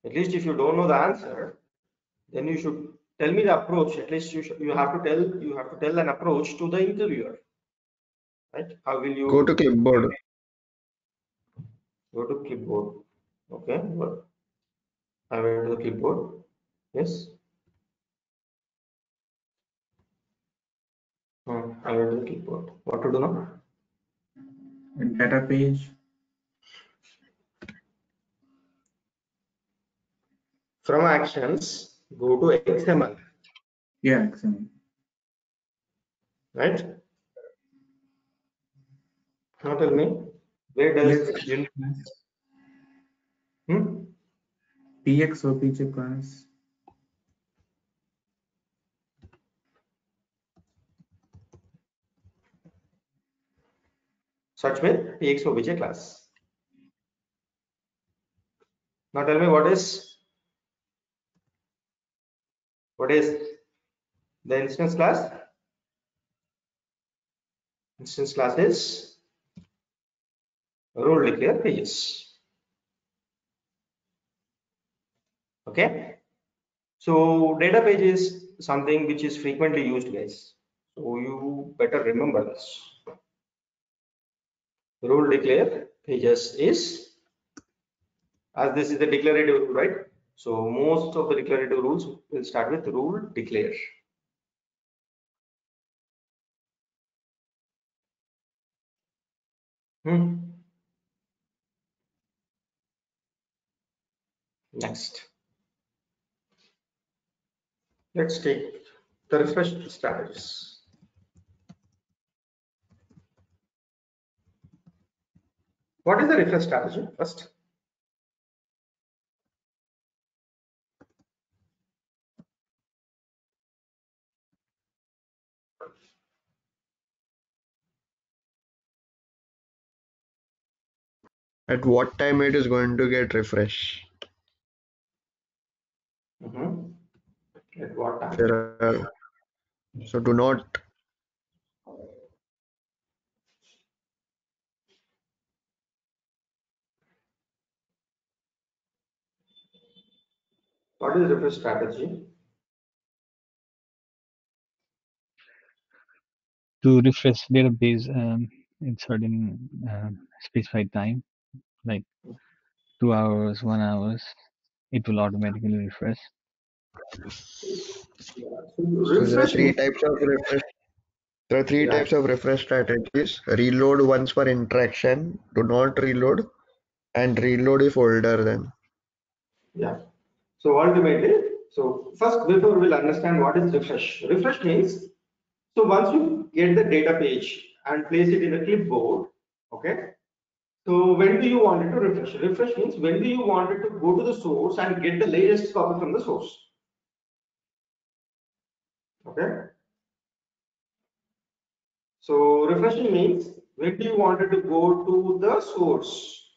[SPEAKER 2] At least if you don't know the answer, then you should tell me the approach. At least you have to tell an approach to the interviewer, right? How will you
[SPEAKER 4] Go to clipboard.
[SPEAKER 2] go to clipboard? Okay, well, I went to the clipboard. Yes. I went to the clipboard. What to do now?
[SPEAKER 6] Data page.
[SPEAKER 2] From actions, go to XML.
[SPEAKER 6] Yeah, XML.
[SPEAKER 2] Right? Now tell me, where does unit
[SPEAKER 6] TXOPJ class.
[SPEAKER 2] search with TXOBJ class? Now tell me what is the instance class? Instance class is rule declare pages. Okay, so data page is something which is frequently used, guys, so you better remember this. Rule declare pages is, as this is the declarative rule, right? So most of the declarative rules will start with rule declare. Next, let's take the refresh strategies. What is the refresh strategy first?
[SPEAKER 4] At what time it is going to get refresh?
[SPEAKER 2] At what time?
[SPEAKER 4] So do not.
[SPEAKER 2] What is refresh strategy?
[SPEAKER 5] To refresh database in certain specified time, like 2 hours, 1 hours, it will automatically refresh.
[SPEAKER 4] So there are three types of refresh. There are three types of refresh strategies: reload once per interaction, do not reload, and reload if older than.
[SPEAKER 2] Yeah. So ultimately, so first before we'll understand what is refresh. Refresh means, so once you get the data page and place it in the clipboard, okay. So when do you want it to refresh? Refresh means when do you want it to go to the source and get the latest copy from the source. Okay. So refreshing means when do you want it to go to the source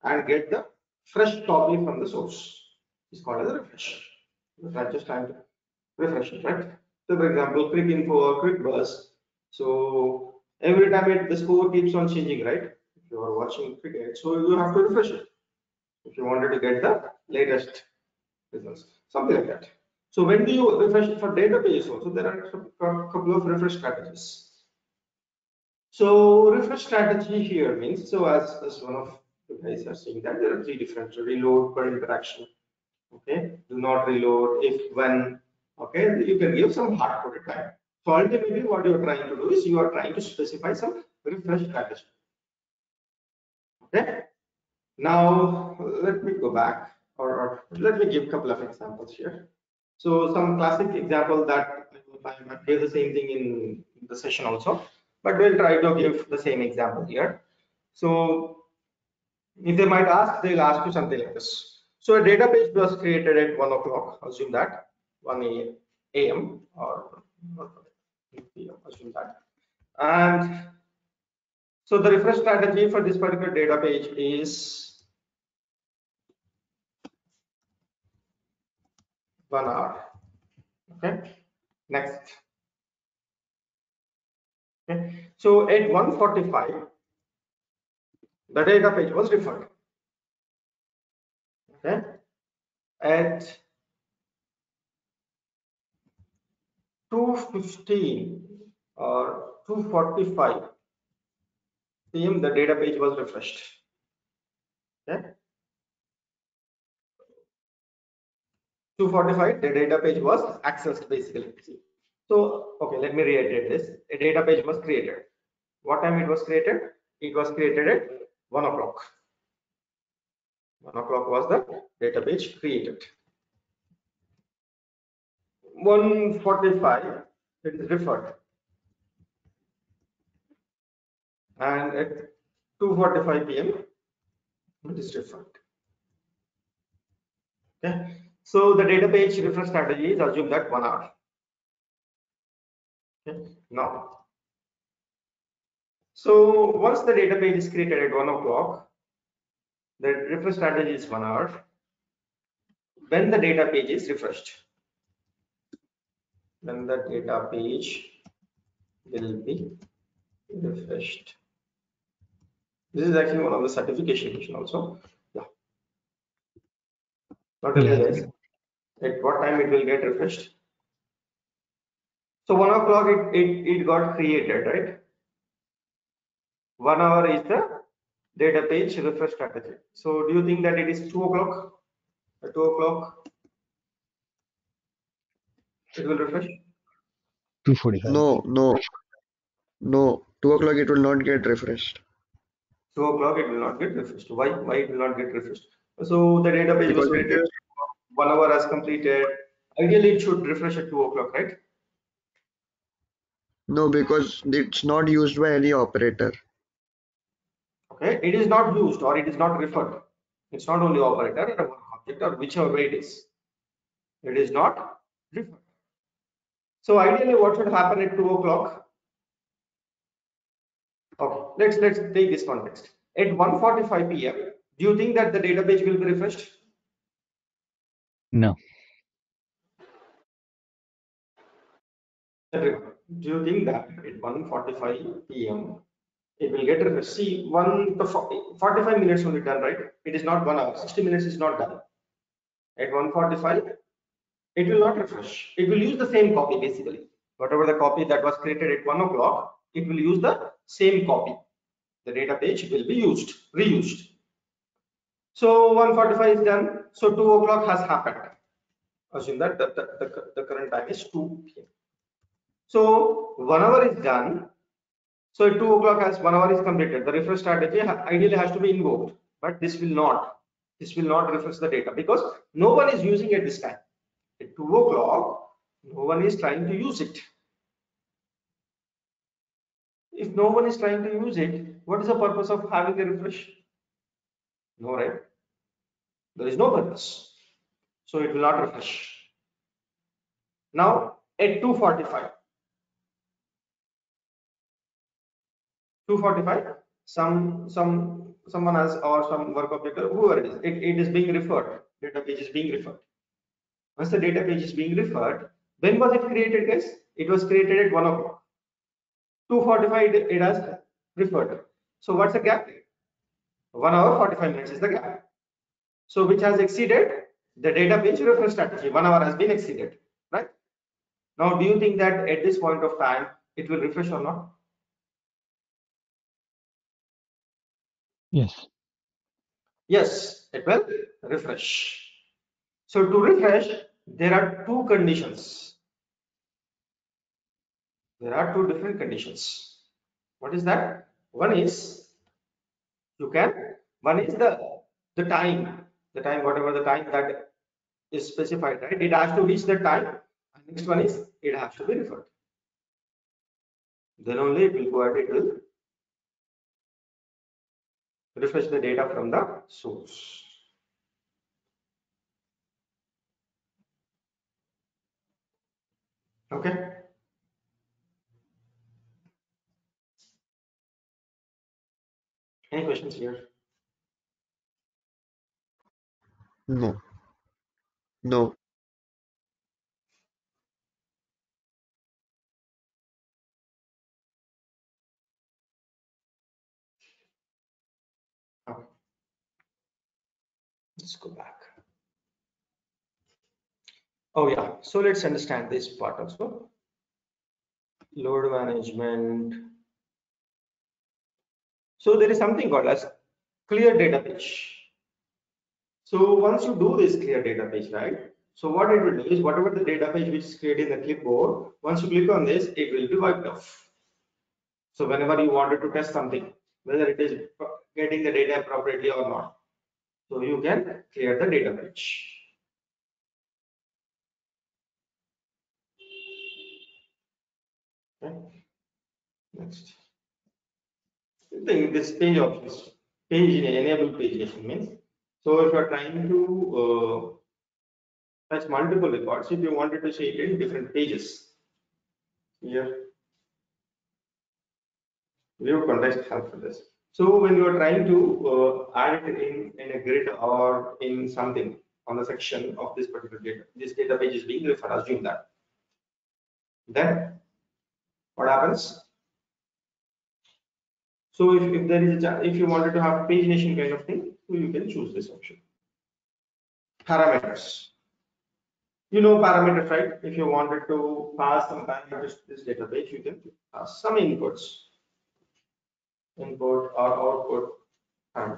[SPEAKER 2] and get the fresh copy from the source. It's called as a refresh. I'm just trying to refresh it, right? So for example, quick info or quick buzz. So every time the score keeps on changing, right? If you are watching cricket, so you have to refresh it if you wanted to get the latest results, something like that. So when do you refresh it for database also? There are a couple of refresh strategies. So refresh strategy here means, so as one of the guys are saying that there are three different reload per interaction. Okay, do not reload, if, when. Okay, you can give some hard coded time. So ultimately what you are trying to do is you are trying to specify some refresh strategy. Okay, now let me go back, or let me give a couple of examples here. So some classic example that I might give the same thing in the session also, but we'll try to give the same example here. So if they might ask, they'll ask you something like this. So a database was created at 1 o'clock, assume that 1 a.m. or PM, assume that. And so the refresh strategy for this particular data page is 1 hour. Okay, next. Okay, so at 1:45, the data page was refreshed. Okay, at 2:15 or 2:45 p.m. the data page was refreshed. Okay, 2:45 the data page was accessed basically. So okay, let me reiterate this. A data page was created. What time it was created? It was created at 1 o'clock. 1 o'clock was the data page created. 1:45 it is referred, and at 2:45 p.m. it is referred. Okay, so the data page refresh strategy is assume that 1 hour. Okay, now, so once the data page is created at 1 o'clock, the refresh strategy is 1 hour. When the data page is refreshed, when the data page will be refreshed. This is actually one of the certification question also. Yeah. Not tell me guys, at what time it will get refreshed. So 1 o'clock it got created, right? 1 hour is the data page refresh strategy. So do you think that it is 2 o'clock? At 2 o'clock it will refresh?
[SPEAKER 5] 2:45.
[SPEAKER 4] No. 2 o'clock it will not get refreshed
[SPEAKER 2] 2 o'clock it will not get refreshed. Why it will not get refreshed? So the data page was
[SPEAKER 4] because it
[SPEAKER 2] created,
[SPEAKER 4] is
[SPEAKER 2] 1 hour has completed. Ideally it should refresh at 2 o'clock, right?
[SPEAKER 4] no, because it's not used by any operator.
[SPEAKER 2] Okay, it is not used or it is not referred. It's not only operator or one object or whichever way it is. It is not referred. So ideally what should happen at 2 o'clock? Okay, let's take this context. At 1:45 p.m., do you think that the database will be refreshed?
[SPEAKER 5] No.
[SPEAKER 2] Everyone, do you think that at 1:45 p.m. it will get refreshed? See, 45 minutes only done, right? It is not 1 hour. 60 minutes is not done. At 1:45, it will not refresh. It will use the same copy basically. Whatever the copy that was created at 1 o'clock, it will use the same copy. The data page will be reused. So 1:45 is done. So 2 o'clock has happened. Assume that the current time is 2 p.m. So 1 hour is done. So at 2 o'clock as 1 hour is completed, the refresh strategy ideally has to be invoked, but this will not. This will not refresh the data because no one is using at this time. At 2 o'clock, no one is trying to use it. If no one is trying to use it, what is the purpose of having a refresh? No, right? There is no purpose. So it will not refresh. Now at 2:45, someone has, or some work object or whoever it is being referred. Data page is being referred. Once the data page is being referred, When was it created, guys? It was created at 1 o'clock. 2:45 it has referred. So what's the gap? 1 hour 45 minutes is the gap. So which has exceeded the data page refresh strategy. 1 hour has been exceeded, right? Now, do you think that at this point of time it will refresh or not?
[SPEAKER 5] Yes.
[SPEAKER 2] Yes, it will refresh. So to refresh, there are two conditions. There are two different conditions. What is that? One is one is the time, whatever the time that is specified, right? It has to reach the time. And next one is it has to be referred. Then only it will go ahead, it will refresh the data from the source. Okay. Any questions here?
[SPEAKER 4] No, no.
[SPEAKER 2] Okay. Let's go back. Oh yeah, so let's understand this part also. Load management. So there is something called as clear data page. So once you do this clear data page, right? So what it will do is whatever the data page which is created in the clipboard, once you click on this, it will be wiped off. So whenever you wanted to test something, whether it is getting the data appropriately or not, so you can clear the data page. Okay. Next. This page options, page enable pagination means. So if you are trying to fetch multiple records, if you wanted to see it in different pages, here view context help for this. So when you are trying to add it in a grid or in something on the section of this particular data, this data page is being referred, assume that. Then what happens? So if there is if you wanted to have pagination kind of thing, so you can choose this option. Parameters. You know parameters, right? If you wanted to pass some parameters to this database, you can pass some inputs, input or output, and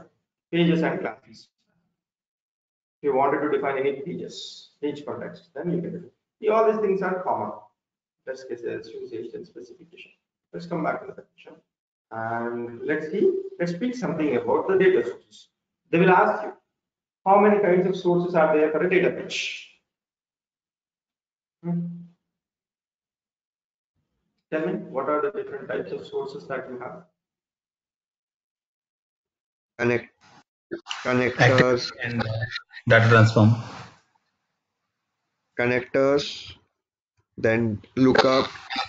[SPEAKER 2] pages and classes. If you wanted to define any pages, page context, then you can do it. All these things are common. Test cases, usage, and specification. Let's come back to the question. And let's see, let's speak something about the data sources. They will ask you, how many kinds of sources are there for a data page? Tell me, what are the different types of sources that you have?
[SPEAKER 4] Connect
[SPEAKER 7] Activity
[SPEAKER 4] connectors,
[SPEAKER 7] and data transform.
[SPEAKER 4] connectors, then lookup,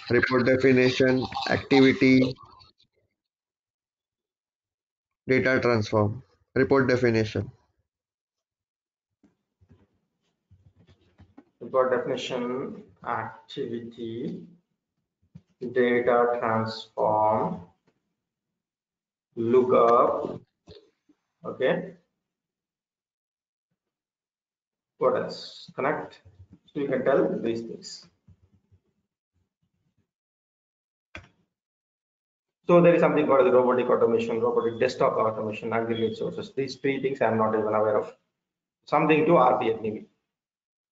[SPEAKER 4] report definition, activity, data transform, report definition.
[SPEAKER 2] You've got definition, activity, data transform, lookup. Okay. What else? Connect. So you can tell these things. So there is something called the robotic automation, robotic desktop automation, aggregate sources. These three things I am not even aware of. Something to RPF maybe.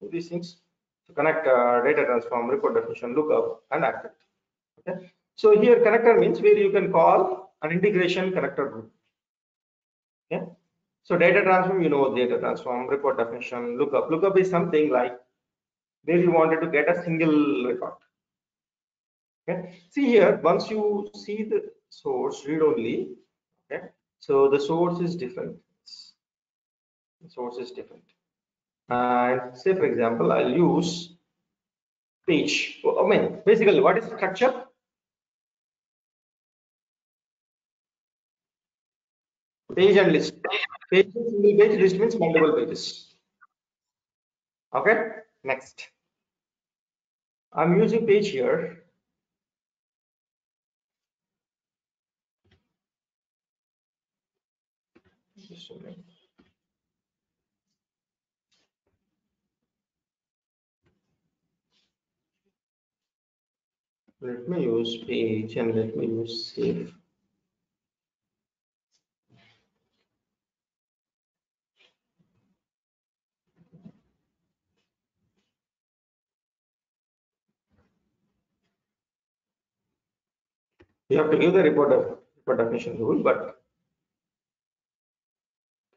[SPEAKER 2] So these things. So connect, data transform, report definition, lookup, and activity. Okay. So here connector means where you can call an integration connector group. Okay. So data transform, you know, data transform, report definition, lookup. Lookup is something like where you wanted to get a single record. Okay. See here, once you see the source read only, okay. So the source is different. The source is different. And say for example, I'll use page. I mean, basically, what is structure? Page and list. Page, single page, list means multiple pages. Okay. Next. I'm using page here. Just a minute. Let me use page and let me use save. You have to give the report definition rule, but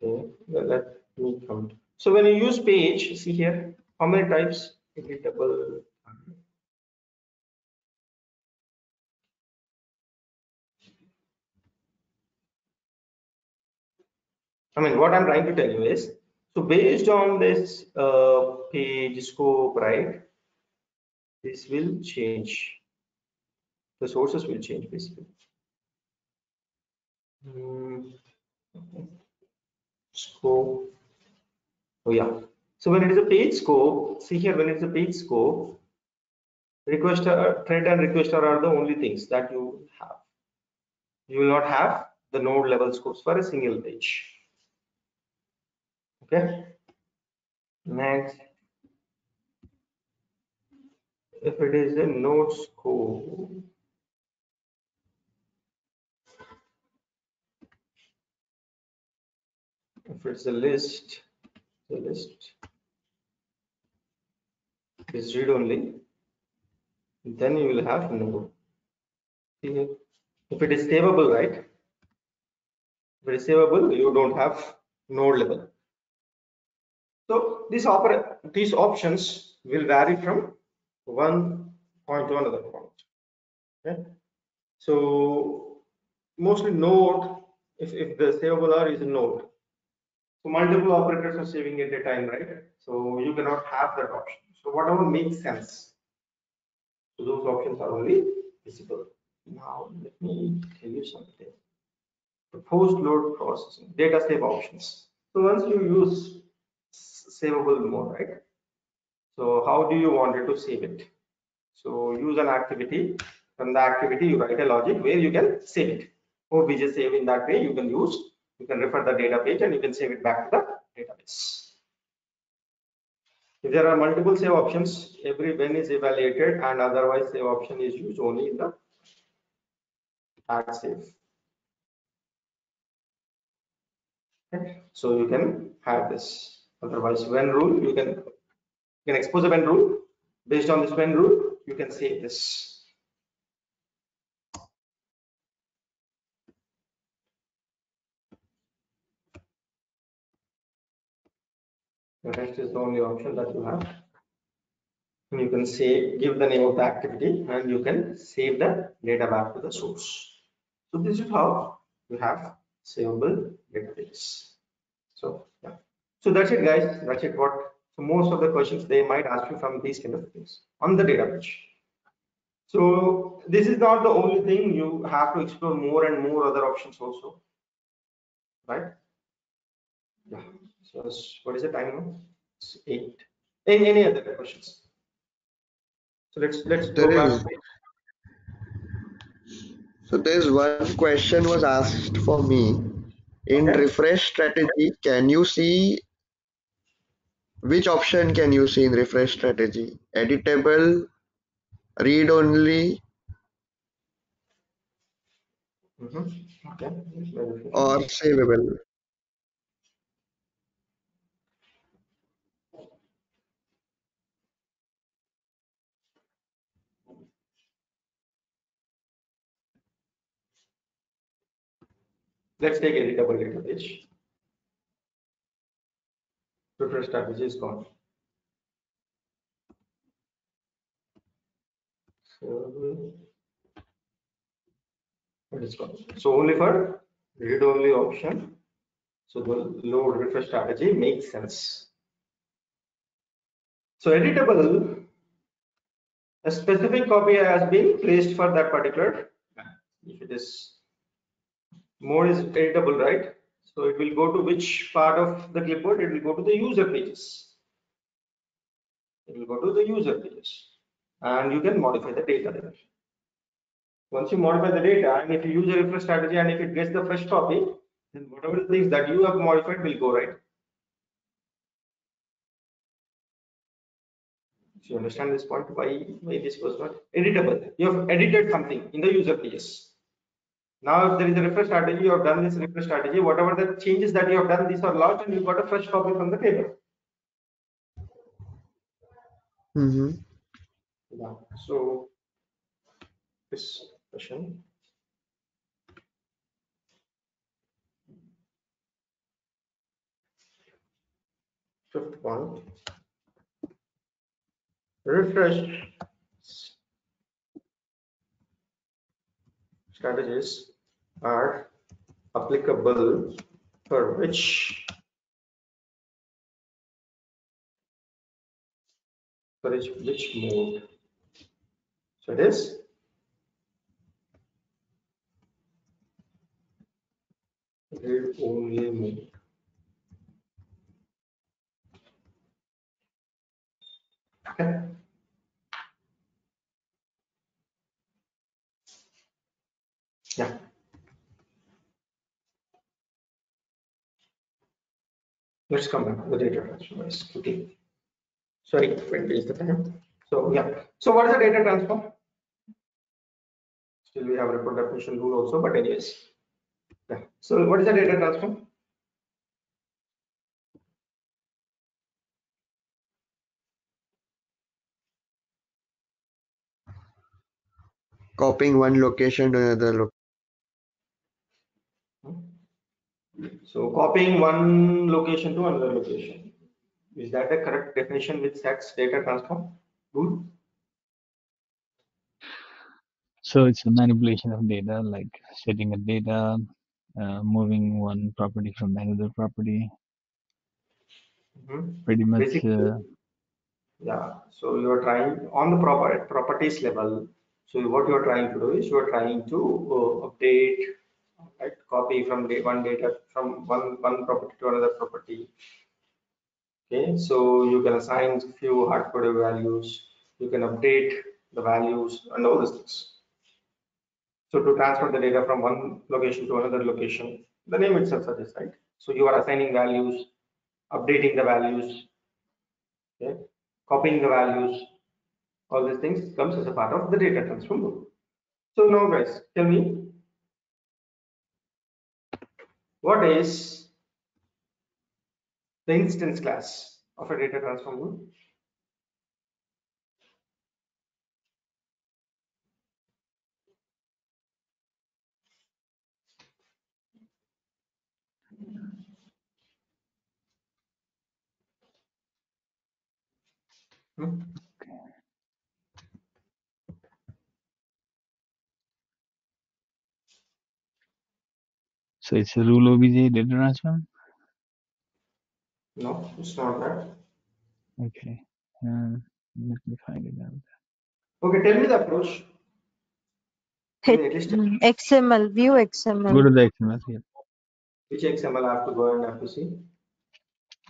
[SPEAKER 2] okay, well, let me count. So when you use page, see here, how many types? Editable. I mean, what I'm trying to tell you is, so based on this page scope, right, this will change. The sources will change basically. Scope. Oh yeah. So when it is a page scope, see here, when it's a page scope, requester, thread and requester are the only things that you have. You will not have the node level scopes for a single page. Okay. Next, if it is a node scope, if it's a list, the list is read only, then you will have node. See, if it is savable, right? If it is savable, you don't have node level. So these options will vary from one point to another point. Okay. So mostly node, if the savable R is a node, so multiple operators are saving at a time, right? So you cannot have that option. So whatever makes sense, so those options are only visible. Now let me tell you something. The post-load processing, data save options. So once you use savable mode, right? So how do you want it to save it? So use an activity. From the activity, you write a logic where you can save it. OBJ save in that way you can use. You can refer the data page and you can save it back to the database. If there are multiple save options, every bin is evaluated and otherwise save option is used only in the add save. Okay. So you can have this. Otherwise, when rule, you can expose a when rule. Based on this when rule, you can save this. The rest is the only option that you have. And you can say, give the name of the activity and you can save the data back to the source. So this is how you have savable database. So yeah. So that's it, guys. That's it. So most of the questions they might ask you from these kind of things on the database. So this is not the only thing. You have to explore more and more other options also, right? Yeah. So what is the time now? It's 8. Any other questions? So let's go back.
[SPEAKER 4] So there's one question was asked for me. In
[SPEAKER 2] Okay.
[SPEAKER 4] refresh strategy, can you see which option can you see in refresh strategy? Editable, read only,
[SPEAKER 2] Okay.
[SPEAKER 4] or savable?
[SPEAKER 2] Let's take editable database. Refresh strategy is gone. So it is gone. So only for read only option. So the load refresh strategy makes sense. So editable, a specific copy has been placed for that particular. If it is mode is editable, right? So it will go to which part of the clipboard? It will go to the user pages. It will go to the user pages. and you can modify the data there. Once you modify the data, and if you use a refresh strategy and if it gets the fresh copy, then whatever the things that you have modified will go right. So you understand this point, why this was not editable. You have edited something in the user pages. Now if there is a refresh strategy, you have done this refresh strategy, whatever the changes that you have done, these are lost and you got a fresh copy from the table.
[SPEAKER 4] Mm-hmm.
[SPEAKER 2] Yeah. So this question. Fifth point. Refresh strategies are applicable for which mode? So it is read only mode. Okay. Yeah. Let's come back to the data transform. Okay. Sorry, 20 is the time. So yeah. So what is the data transform? Still we have report definition rule also, but anyways. Yeah. So what is the data transform?
[SPEAKER 4] Copying one location to another location.
[SPEAKER 2] So copying one location to another location. Is that the correct definition with SAT's data transform rule?
[SPEAKER 5] So it's a manipulation of data, like setting a data, moving one property from another property. Pretty much.
[SPEAKER 2] Basically, yeah. So you are trying on the properties level. So what you are trying to do is you are trying to update, right? Copy from one data from one property to another property. Okay. So you can assign few hard-coded values. You can update the values and all these things. So to transfer the data from one location to another location, the name itself suggests, right? So you are assigning values, updating the values, okay, copying the values, all these things comes as a part of the data transform rule. So now guys, tell me, what is the instance class of a data transform rule?
[SPEAKER 5] So it's a rule OBJ data transform.
[SPEAKER 2] No, it's not that.
[SPEAKER 5] Okay. Let me find it out.
[SPEAKER 2] Okay, tell me the approach. At least
[SPEAKER 3] XML, view
[SPEAKER 5] Go
[SPEAKER 3] XML.
[SPEAKER 5] to the XML here.
[SPEAKER 2] which XML I have to go and have to see.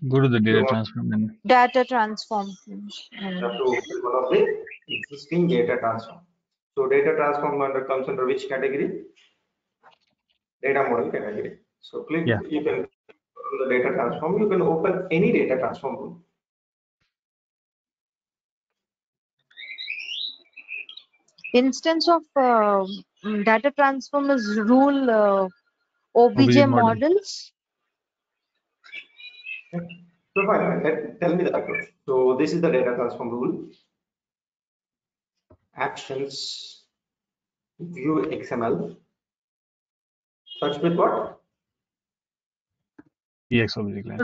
[SPEAKER 5] Go to the
[SPEAKER 2] You
[SPEAKER 5] data
[SPEAKER 2] want
[SPEAKER 5] transform and
[SPEAKER 3] Data transform.
[SPEAKER 2] you have to open one of the existing data transform. So data transform comes under which category? Data model category. So click,
[SPEAKER 5] yeah.
[SPEAKER 2] you can on the data transform, you can open any data transform rule.
[SPEAKER 3] Instance of data transform is rule OBJ models.
[SPEAKER 2] Okay. So fine, tell me the approach. So this is the data transform rule. Actions, view XML. Search with what?
[SPEAKER 5] PX OBJ class.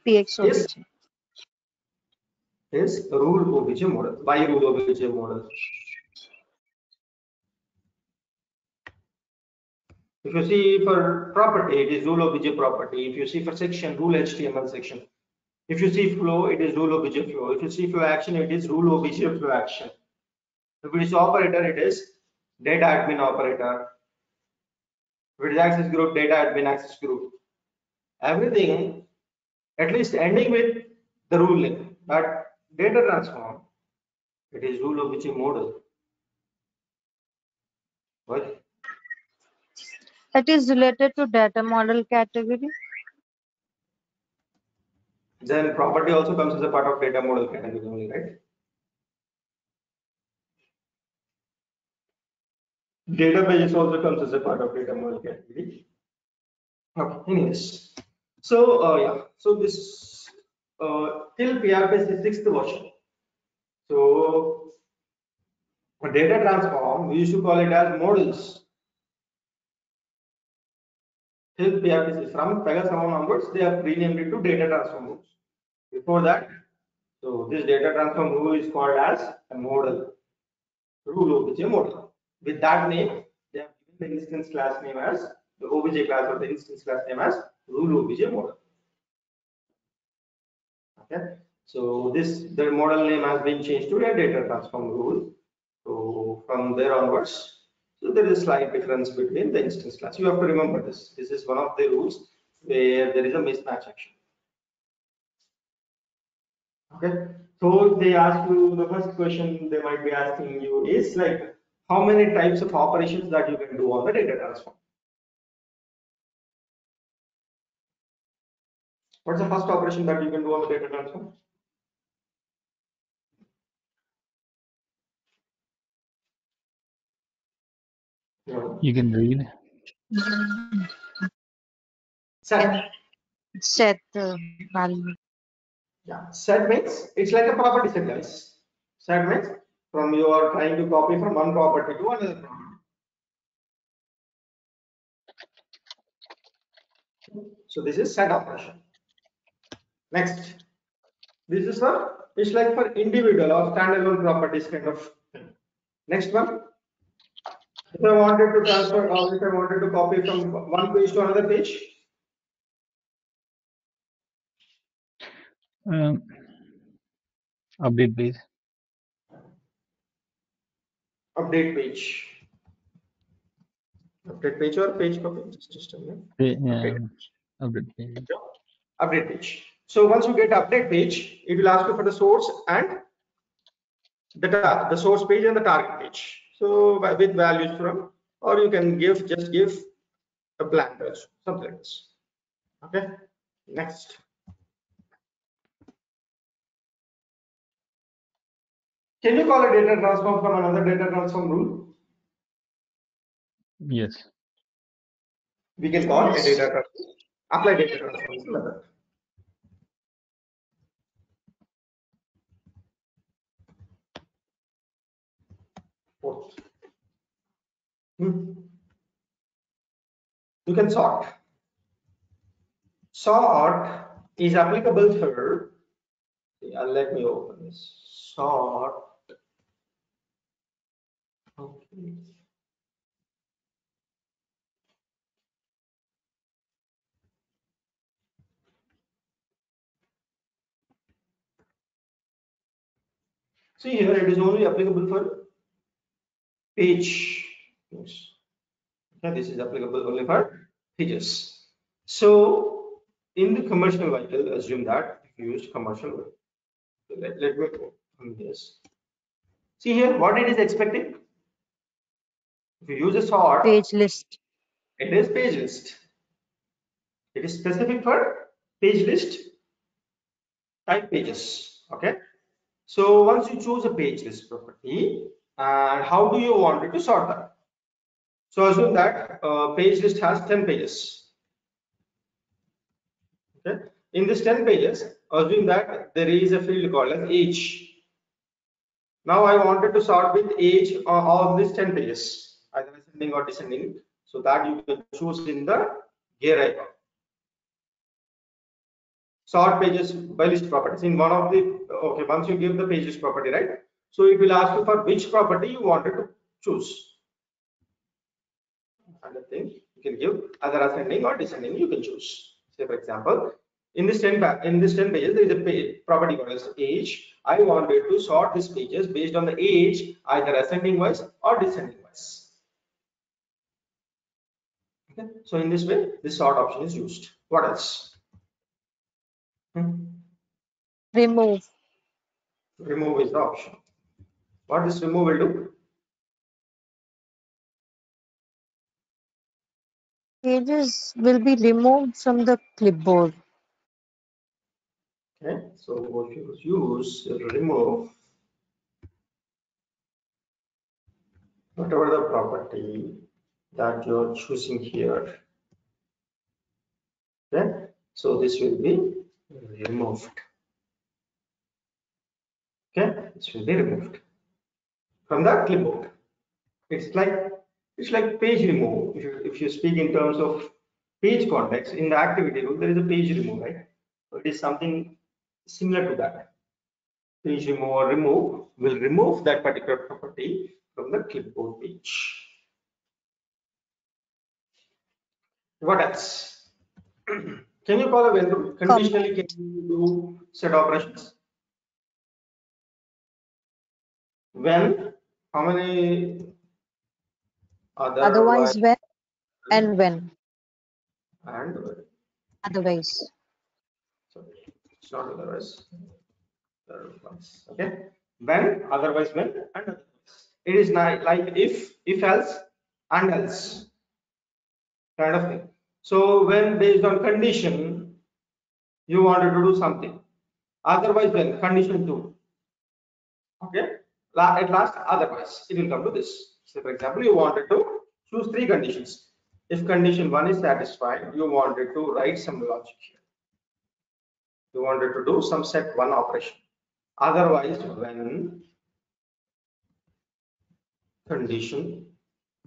[SPEAKER 3] PX OBJ.
[SPEAKER 2] Is rule OBJ model. Why rule OBJ model? If you see for property, it is rule OBJ property. If you see for section, rule HTML section. If you see flow, it is rule OBJ flow. If you see flow action, it is rule OBJ flow action. If it is operator, it is data admin operator. If it is access group, data admin access group. Everything, at least ending with the rule name. But data transform, It is rule of which model. What?
[SPEAKER 3] That is related to data model category.
[SPEAKER 2] Then property also comes as a part of data model category only, right? Database also comes as a part of data model category. Okay, anyways. So yeah, so this till PRBase is 6th version. So for data transform, we used to call it as models. Till PRBase from Pega 7 onwards, they have renamed it to data transform rules. Before that, so this data transform rule is called as a model. Rule OBJ model. With that name, they have given the instance class name as the OBJ class or the instance class name as rule OBJ model. Okay, so the model name has been changed to a data transform rule. So from there onwards, so there is a slight difference between the instance class. You have to remember this. This is one of the rules where there is a mismatch action. Okay, so if they ask you, the first question they might be asking you is like, how many types of operations that you can do on the data transform? What's the first operation that you can do on the data transform? No.
[SPEAKER 5] You can read.
[SPEAKER 2] Set.
[SPEAKER 3] Set value.
[SPEAKER 2] Yeah, set means it's like a property set, guys. Set means from you are trying to copy from one property to another property. So this is set operation. Next, this is for, it's like for individual or standalone properties kind of thing. Next one, if I wanted to transfer or if I wanted to copy from one page to another page,
[SPEAKER 5] Update page.
[SPEAKER 2] update page. Update page or page copy? Just a minute.
[SPEAKER 5] Update page.
[SPEAKER 2] Update page. So once you get update page, it will ask you for the source and the source page and the target page. So with values from, or you can just give a blank value, something like this. Okay. Next. Can you call a data transform from another data transform rule?
[SPEAKER 5] Yes.
[SPEAKER 2] We can call a data transform, apply data transform method. Fourth. You can sort. Sort is applicable for, let me open this. Sort. Okay. See here, it is only applicable for page. Yes. Okay, this is applicable only for pages. So in the commercial vehicle, assume that if you use commercial vehicle. Let me go on this. See here, what it is expecting. If you use a sort,
[SPEAKER 3] Page list.
[SPEAKER 2] it is page list. It is specific for page list type pages. Okay. So once you choose a page list property, and how do you want it to sort that? So assume that page list has 10 pages. Okay. In this 10 pages, assume that there is a field called as age. Now I wanted to sort with age of these 10 pages, either ascending or descending, so that you can choose in the gear icon. Sort pages by list properties in one of the, okay, once you give the pages property, right? So it will ask you for which property you wanted to choose. Another thing, you can give either ascending or descending, you can choose. Say for example, in this 10 pages, there is a property called as age. I wanted to sort these pages based on the age, either ascending wise or descending wise. Okay. So in this way, this sort option is used. What else?
[SPEAKER 3] Remove.
[SPEAKER 2] Remove is the option. What this remove will do?
[SPEAKER 3] Pages will be removed from the clipboard.
[SPEAKER 2] Okay, so what you use remove whatever the property that you're choosing here. Okay, so this will be removed. Okay, this will be removed from the clipboard. It's like page remove. If you speak in terms of page context, in the activity rule, there is a page remove, right? So it is something similar to that. Page remove or remove will remove that particular property from the clipboard page. What else? Can you call a when conditionally? Can you do set operations? When? How many?
[SPEAKER 3] Otherwise, when and when.
[SPEAKER 2] And
[SPEAKER 3] Otherwise.
[SPEAKER 2] sorry, it's not otherwise. Okay. When, otherwise when, and otherwise. It is not like if else, and else kind of thing. So when based on condition, you wanted to do something. Otherwise when condition 2. Okay. At last, otherwise it will come to this. So for example, you wanted to choose 3 conditions. If condition 1 is satisfied, you wanted to write some logic here. You wanted to do some set 1 operation. Otherwise, when condition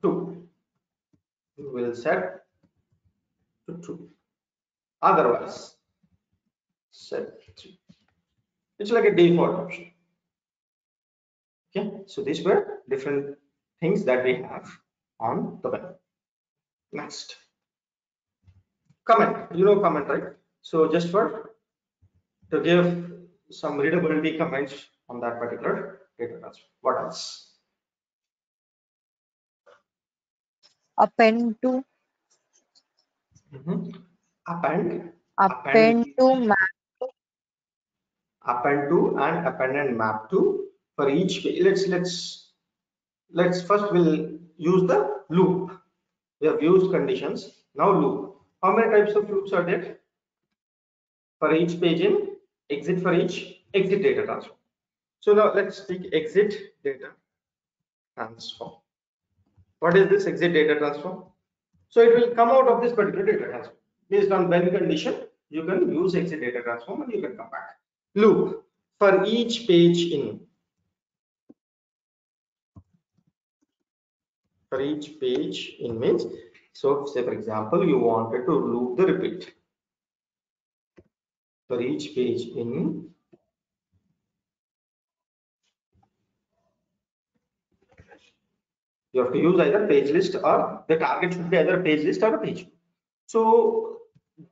[SPEAKER 2] 2, you will set to true. Otherwise, set 3. It's like a default option. Okay, so these were different things that we have on the web. Next, comment. You know comment, right? So just to give some readability comments on that particular data transfer. What else?
[SPEAKER 3] Append to.
[SPEAKER 2] Append
[SPEAKER 3] To map.
[SPEAKER 2] Append to and append and map to for each page. Let's first we'll use the loop. We have used conditions. Now loop. How many types of loops are there? For each page in, exit for each, exit data transform. So now let's take exit data transform. What is this exit data transform? So it will come out of this particular data transform. Based on when condition, you can use exit data transform and you can come back. Loop for each page in. For each page in means, so say for example, you wanted to loop the repeat. For each page in, you have to use either page list or the target should be either page list or a page. So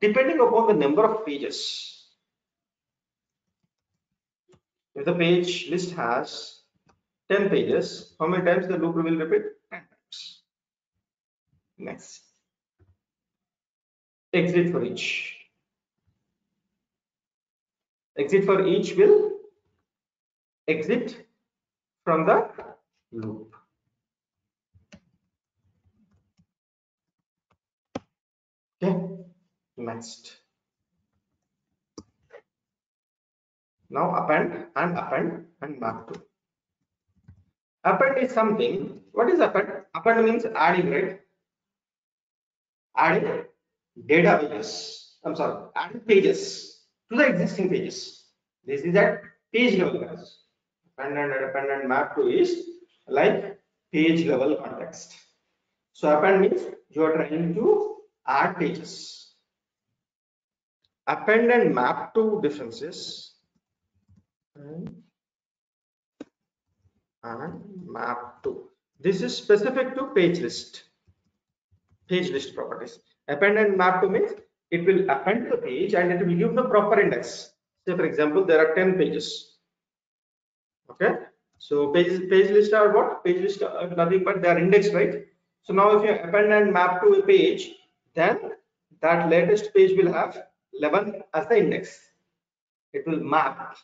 [SPEAKER 2] depending upon the number of pages, if the page list has 10 pages, how many times the loop will repeat? 10 times. Next, exit for each. Exit for each will exit from the loop. Okay, next. Now append and map to. Append is something. What is append? Append means adding, right? Adding data pages. I'm sorry, adding pages to the existing pages. This is at page level, guys. Append and map to is like page level context. So append means you are trying to add pages. Append and map to differences. And map to. This is specific to page list properties. Append and map to means it will append the page and it will give the proper index. Say for example, there are 10 pages. Okay, so page list are what? Page list are nothing but they are indexed, right? So now if you append and map to a page, then that latest page will have 11 as the index. It will map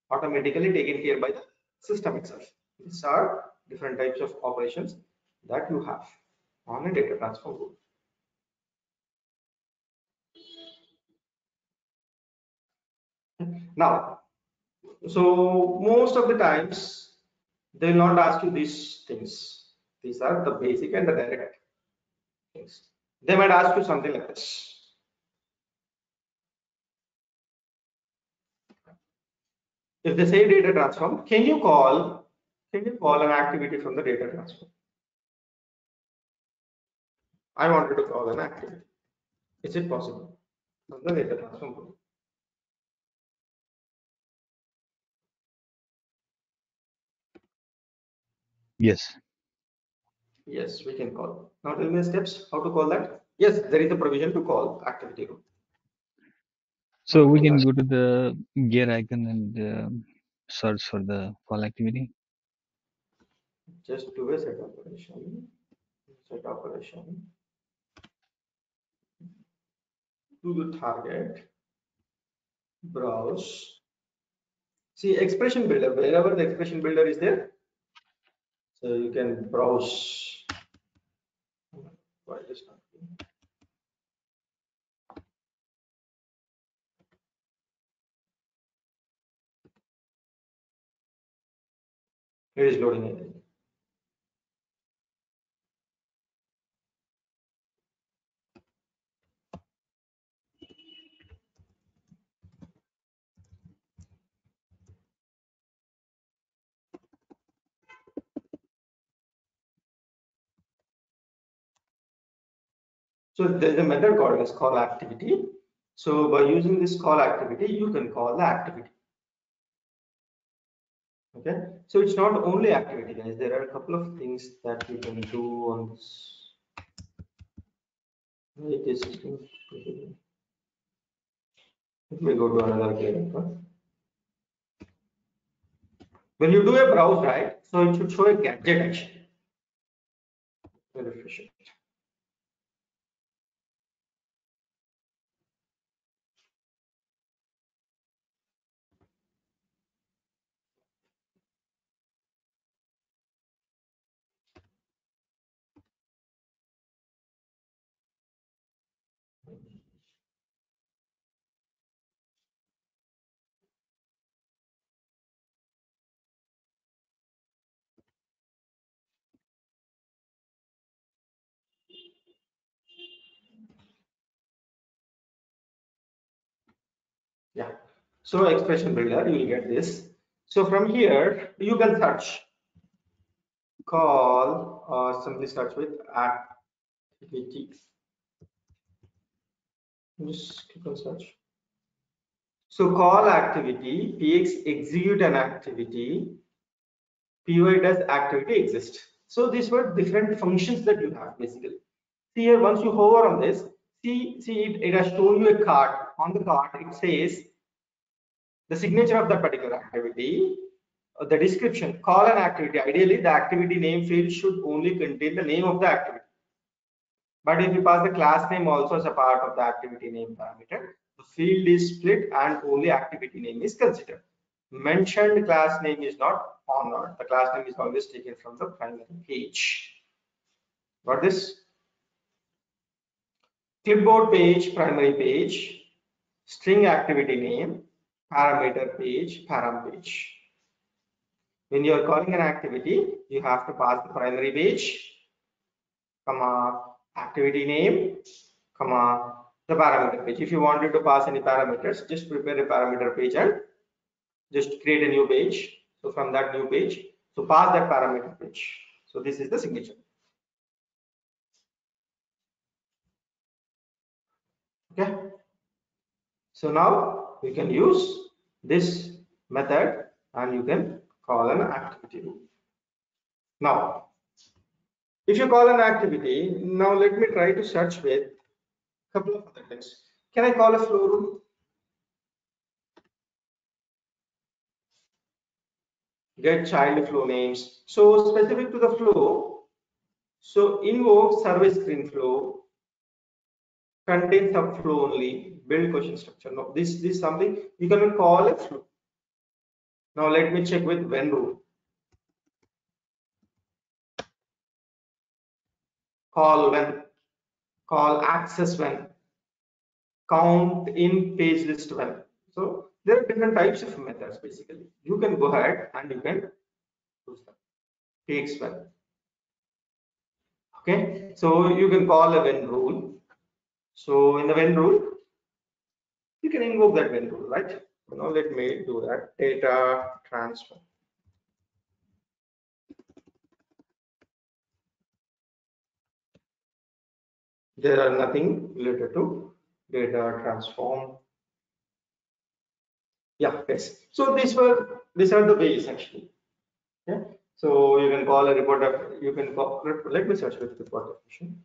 [SPEAKER 2] automatically taken care by the system itself. These are different types of operations that you have on a data transform board. Now, so most of the times they will not ask you these things. These are the basic and the direct things. They might ask you something like this. If they say data transform, can you call an activity from the data transform? I wanted to call an activity. Is it possible from the data transform board?
[SPEAKER 5] Yes.
[SPEAKER 2] Yes, we can call. Now tell me the steps how to call that. Yes, there is a provision to call activity room.
[SPEAKER 5] So we can go to the gear icon and search for the call activity.
[SPEAKER 2] Just do a set operation. Set operation. To the target. Browse. See expression builder. Wherever the expression builder is there, so you can browse. Why is not? It is loading it. So there is a method called as call activity. So by using this call activity, you can call the activity. Okay. So it's not only activity, guys. There are a couple of things that you can do on this. Let me go to another character. When you do a browse, right? So it should show a gadget action. Very efficient. Yeah. So expression builder, you will get this. So from here, you can search call or simply search with activity. Just click on search. So call activity, px execute an activity, py does activity exist. So these were different functions that you have basically. See here, once you hover on this, see it has shown you a card. On the card, it says the signature of that particular activity, the description, call an activity. Ideally, the activity name field should only contain the name of the activity. But if you pass the class name also as a part of the activity name parameter, the field is split and only activity name is considered. Mentioned class name is not honored. The class name is always taken from the primary page. Got this? Clipboard page, primary page, string activity name, parameter page, param page. When you are calling an activity, you have to pass the primary page, comma, activity name, comma, the parameter page. If you wanted to pass any parameters, just prepare a parameter page and just create a new page. So from that new page, so pass that parameter page. So this is the signature. Okay. So now we can use this method and you can call an activity. Now, if you call an activity, now let me try to search with a couple of other things. Can I call a flow room? Get child flow names. So specific to the flow, so invoke service screen flow, contain subflow only, build question structure. No, this is something you can call a flow. Now let me check with when rule. call when, call access when, count in page list when. So there are different types of methods basically. You can go ahead and you can use them. Takes when. Okay, so you can call a when rule. So in the when rule, you can invoke that when rule, right? Now let me do that. Data transfer. There are nothing related to data transform. Yeah, yes. So these are the ways actually. Yeah. So you can call a report. You can call. Let me search with report definition.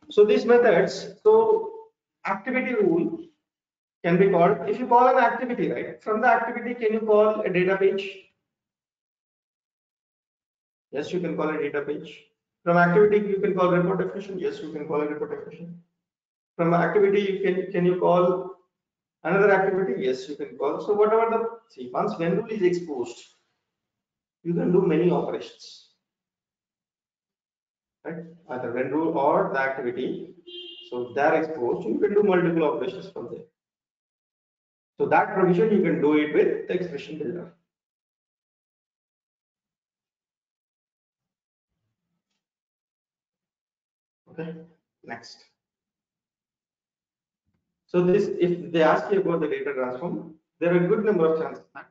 [SPEAKER 2] So these methods. So activity rule can be called. If you call an activity, right? From the activity, can you call a data page? Yes, you can call a data page. From activity, you can call report definition. Yes, you can call a report definition. From activity, can you call another activity? Yes, you can call. So whatever the see, once when rule is exposed, you can do many operations, right? Either when rule or the activity. So they are exposed. You can do multiple operations from there. So that provision you can do it with the expression builder. Okay. Next. So this, if they ask you about the data transform, there are a good number of chances that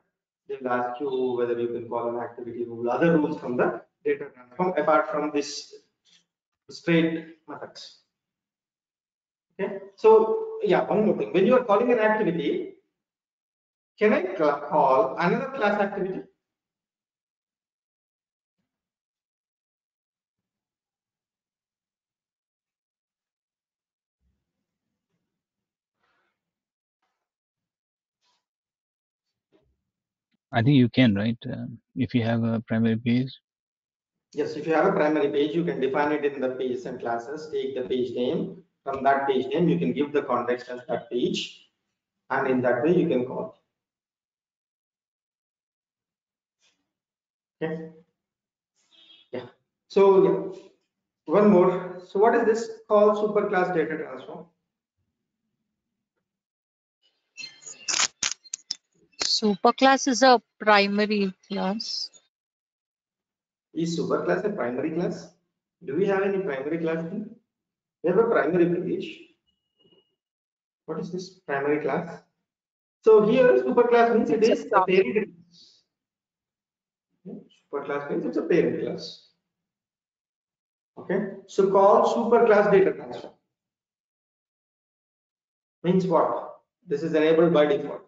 [SPEAKER 2] they will ask you whether you can call an activity rule, other rules from the data transform apart from this straight methods. Okay. So yeah, one more thing. When you are calling an activity, can I call another class activity?
[SPEAKER 5] I think you can, right? If you have a primary page.
[SPEAKER 2] Yes, if you have a primary page, you can define it in the pages and classes, take the page name. From that page name, you can give the context as that page, and in that way you can call. Okay. Yeah. So yeah, one more. So what is this called superclass data transform?
[SPEAKER 8] Superclass is a primary class.
[SPEAKER 2] Is superclass a primary class? Do we have any primary class here? We have a primary page. What is this primary class? So here superclass means it
[SPEAKER 8] It's a
[SPEAKER 2] is a parent class. Superclass means it's a parent class. Okay. So call superclass data transform. Means what? This is enabled by default.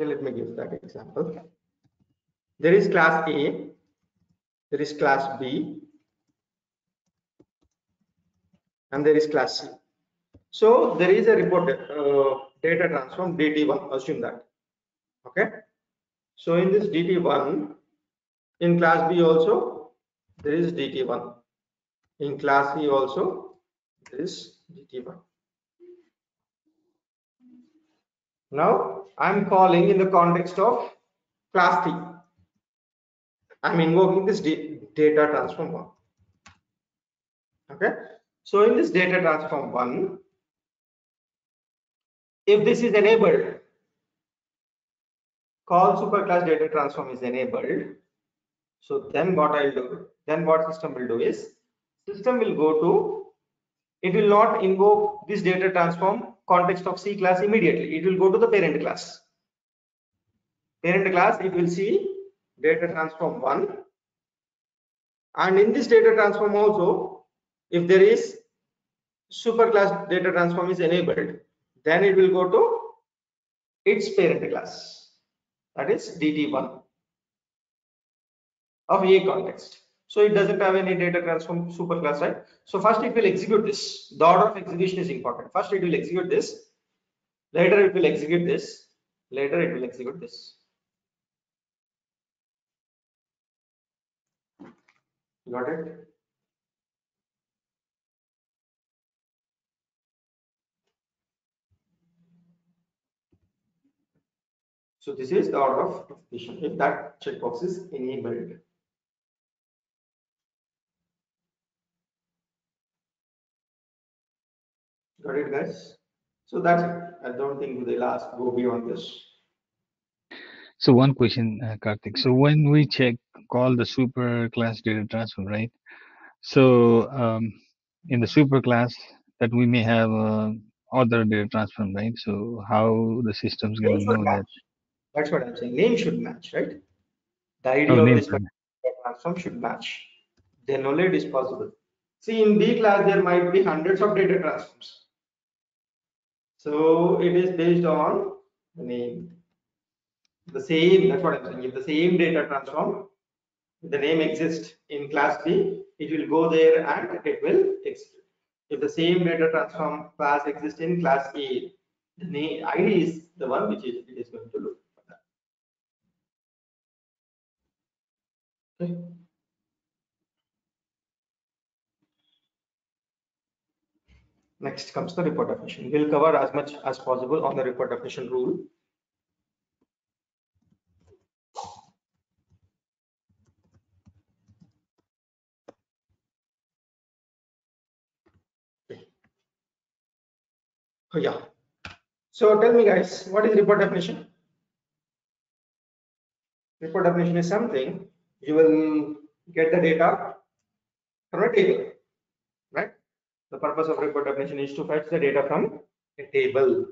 [SPEAKER 2] Okay, let me give that example. There is class A, there is class B, and there is class C. So there is a report data transform DT1. Assume that. Okay. So in this DT1, in class B also there is DT1. In class C also there is DT1. Now I'm calling in the context of class T. I'm invoking this data transform one. Okay. So in this data transform one, if this is enabled, call superclass data transform is enabled. So then what I'll do, then what system will do is, system will go to, it will not invoke this data transform context of C class immediately. It will go to the parent class. Parent class, it will see data transform one. And in this data transform also, if there is superclass data transform is enabled, then it will go to its parent class, that is DT1 of A context. So it doesn't have any data transform superclass, right? So first it will execute this. The order of execution is important. First it will execute this, later it will execute this, later it will execute this. Got it? So this is the order of propagation if that checkbox is enabled. Got it, guys? So that's it. I don't think they'll ask go beyond this.
[SPEAKER 5] So one question, Karthik. So when we call the super class data transfer, right? So in the super class that we may have other data transfer, right? So how the system's
[SPEAKER 2] Name
[SPEAKER 5] gonna
[SPEAKER 2] should
[SPEAKER 5] know that?
[SPEAKER 2] match. That's what I'm saying. Name should match, right? The idea
[SPEAKER 5] Oh,
[SPEAKER 2] of
[SPEAKER 5] name
[SPEAKER 2] this
[SPEAKER 5] should.
[SPEAKER 2] particular transform should match. Then only it is possible. See, in B class there might be hundreds of data transforms. So it is based on the name. The same, that's what I'm saying. If the same data transform, if the name exists in class B, it will go there and it will execute. If the same data transform class exists in class A, the name ID is the one which it is going to look for that. Okay. Next comes the report definition. We'll cover as much as possible on the report definition rule. Oh, yeah. So tell me guys, what is report definition? Report definition is something you will get the data from a table, right? The purpose of report definition is to fetch the data from a table,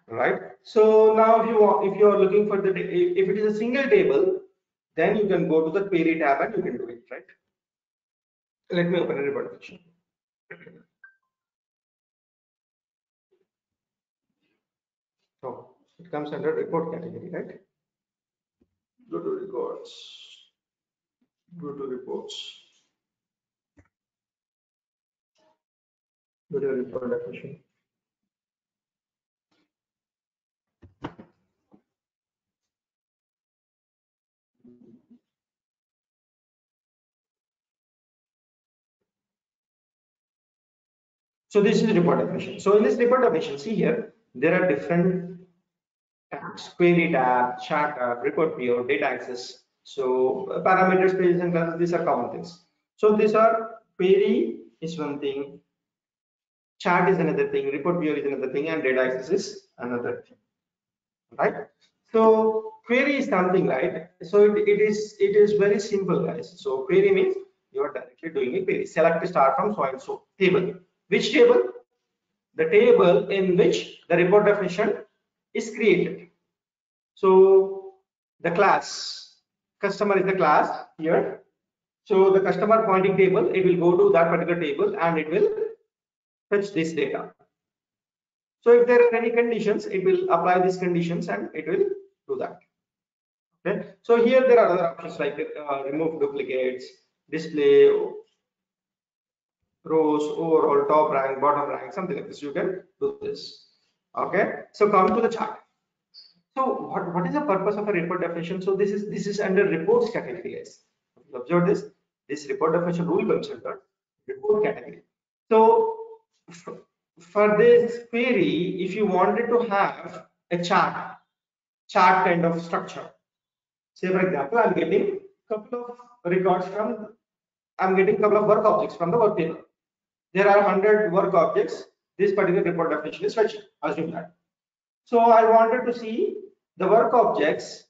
[SPEAKER 2] right? So now if you are looking for if it is a single table, then you can go to the query tab and you can do it, right? Let me open a report definition. So it comes under report category, right? Go to records, go to reports, go to report definition. So this is report definition. So in this report definition, see here, there are different tabs: query tab, chart tab, report view, data access. So parameters, pages, and classes, these are common things. So these are query is one thing, chart is another thing, report view is another thing, and data access is another thing, right? So query is something, right? So it is very simple, guys. So query means you are directly doing a query. Select a star from so and so table. Which table? The table in which the report definition is created. So the class, customer is the class here. So the customer pointing table, it will go to that particular table and it will fetch this data. So if there are any conditions, it will apply these conditions and it will do that. Okay. So here there are other options like remove duplicates, display rows, overall, top rank, bottom rank, something like this. You can do this. Okay. So come to the chart. So what is the purpose of a report definition? So this is under reports category, guys. Observe this. This report definition rule comes under report category. So for this query, if you wanted to have a chart kind of structure, say for example, I'm getting couple of records from, I'm getting couple of work objects from the work table. There are 100 work objects. This particular report definition is fetching. Assume that. So I wanted to see the work objects,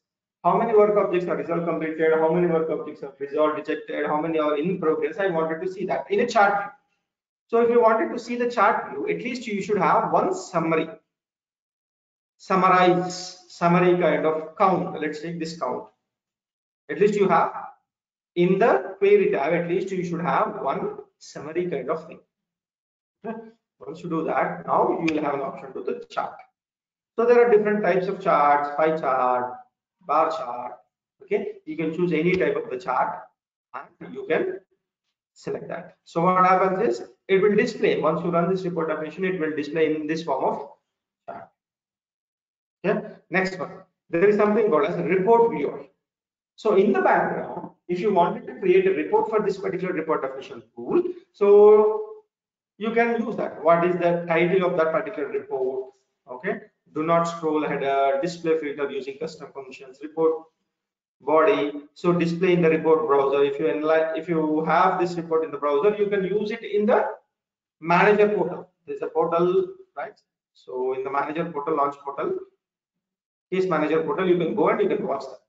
[SPEAKER 2] how many work objects are result completed, how many work objects are result rejected, how many are in progress. I wanted to see that in a chart view. So if you wanted to see the chart view, at least you should have one summary kind of count. Let's take this count. At least you have in the query tab, at least you should have one summary kind of thing. Once you do that, now you will have an option to the chart. So there are different types of charts: pie chart, bar chart. Okay, you can choose any type of the chart and you can select that. So what happens is it will display, once you run this report definition, it will display in this form of chart. Yeah. Next one, there is something called as a report viewer. So in the background, if you wanted to create a report for this particular report definition tool, so you can use that. What is the title of that particular report? Okay, do not scroll header, display filter using custom functions, report body. So display in the report browser. If you have this report in the browser, you can use it in the manager portal. There's a portal, right? So in the manager portal, launch portal, case manager portal, you can go and you can watch that.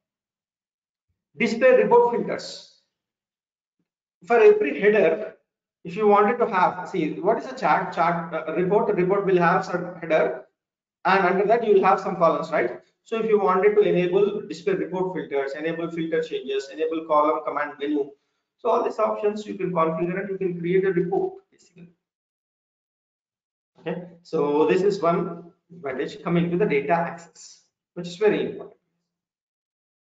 [SPEAKER 2] Display report filters. For every header, if you wanted to have, see what is a report will have some header, and under that you will have some columns, right? So if you wanted to enable display report filters, enable filter changes, enable column command menu, so all these options you can configure and you can create a report basically. Okay, so this is one advantage coming to the data access, which is very important.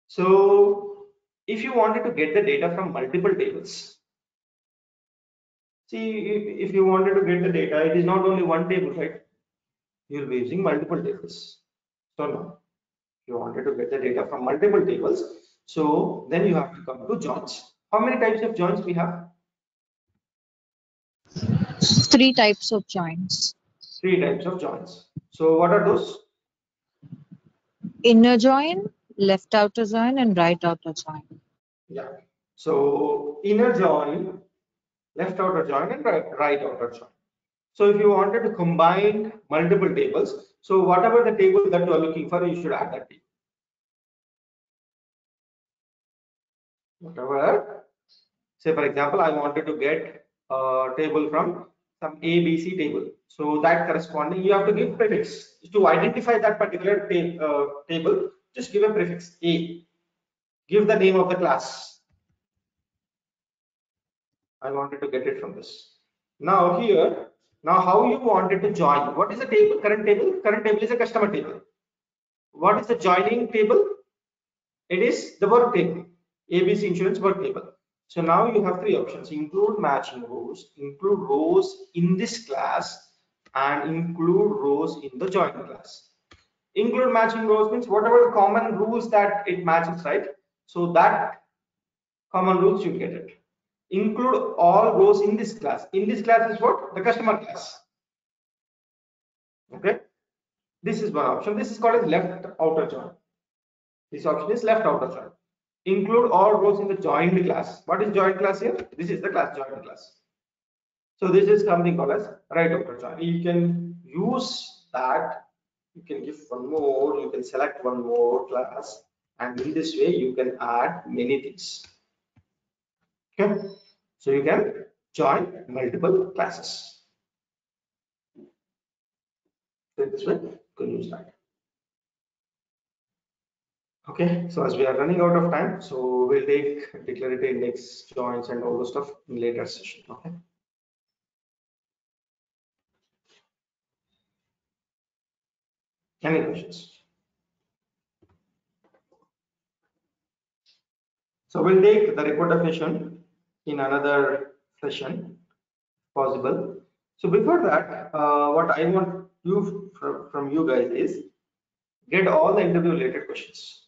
[SPEAKER 2] So if you wanted to get the data from multiple tables, see, if you wanted to get the data, it is not only one table, right? You'll be using multiple tables. So now, if you wanted to get the data from multiple tables, so then you have to come to joins. How many types of joins we have?
[SPEAKER 8] 3 types of joins.
[SPEAKER 2] 3 types of joins. So what are those?
[SPEAKER 8] Inner join, left outer join, and right outer join.
[SPEAKER 2] Yeah. So inner join, left outer join, and right outer join. So if you wanted to combine multiple tables, so whatever the table that you are looking for, you should add that table. Whatever, say for example, I wanted to get a table from some ABC table. So that corresponding, you have to give prefix to identify that particular table. Just give a prefix A. Give the name of the class. I wanted to get it from this. Now here, now how you wanted to join? What is the table? Current table. Current table is a customer table. What is the joining table? It is the work table. ABC insurance work table. So now you have 3 options: include matching rows, include rows in this class, and include rows in the join class. Include matching rows means whatever the common rules that it matches, right? So that common rules you get it. Include all rows in this class. In this class is what? The customer class. Okay. This is one option. This is called as left outer join. This option is left outer join. Include all rows in the joined class. What is joined class here? This is the class joined class. So this is something called as right outer join. You can use that. You can give one more. You can select one more class, and in this way you can add many things. Okay. So you can join multiple classes. So this way you can use that. Okay, so as we are running out of time, so we'll take declarative index, joins, and all those stuff in later session. Okay. Any questions? So we'll take the report definition in another session, possible. So before that, what I want you from you guys is get all the interview related questions.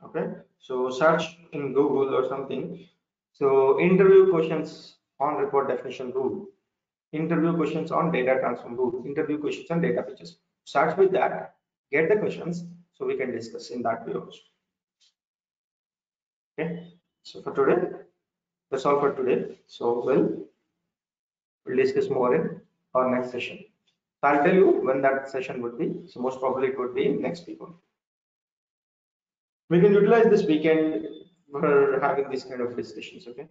[SPEAKER 2] Okay, so search in Google or something. So interview questions on report definition rule, interview questions on data transform rule, interview questions on data features. Start with that, get the questions so we can discuss in that way also. Okay, so for today, that's all for today. So we'll discuss more in our next session. So I'll tell you when that session would be. So most probably it would be next week only. We can utilize this weekend for having these kind of discussions. Okay.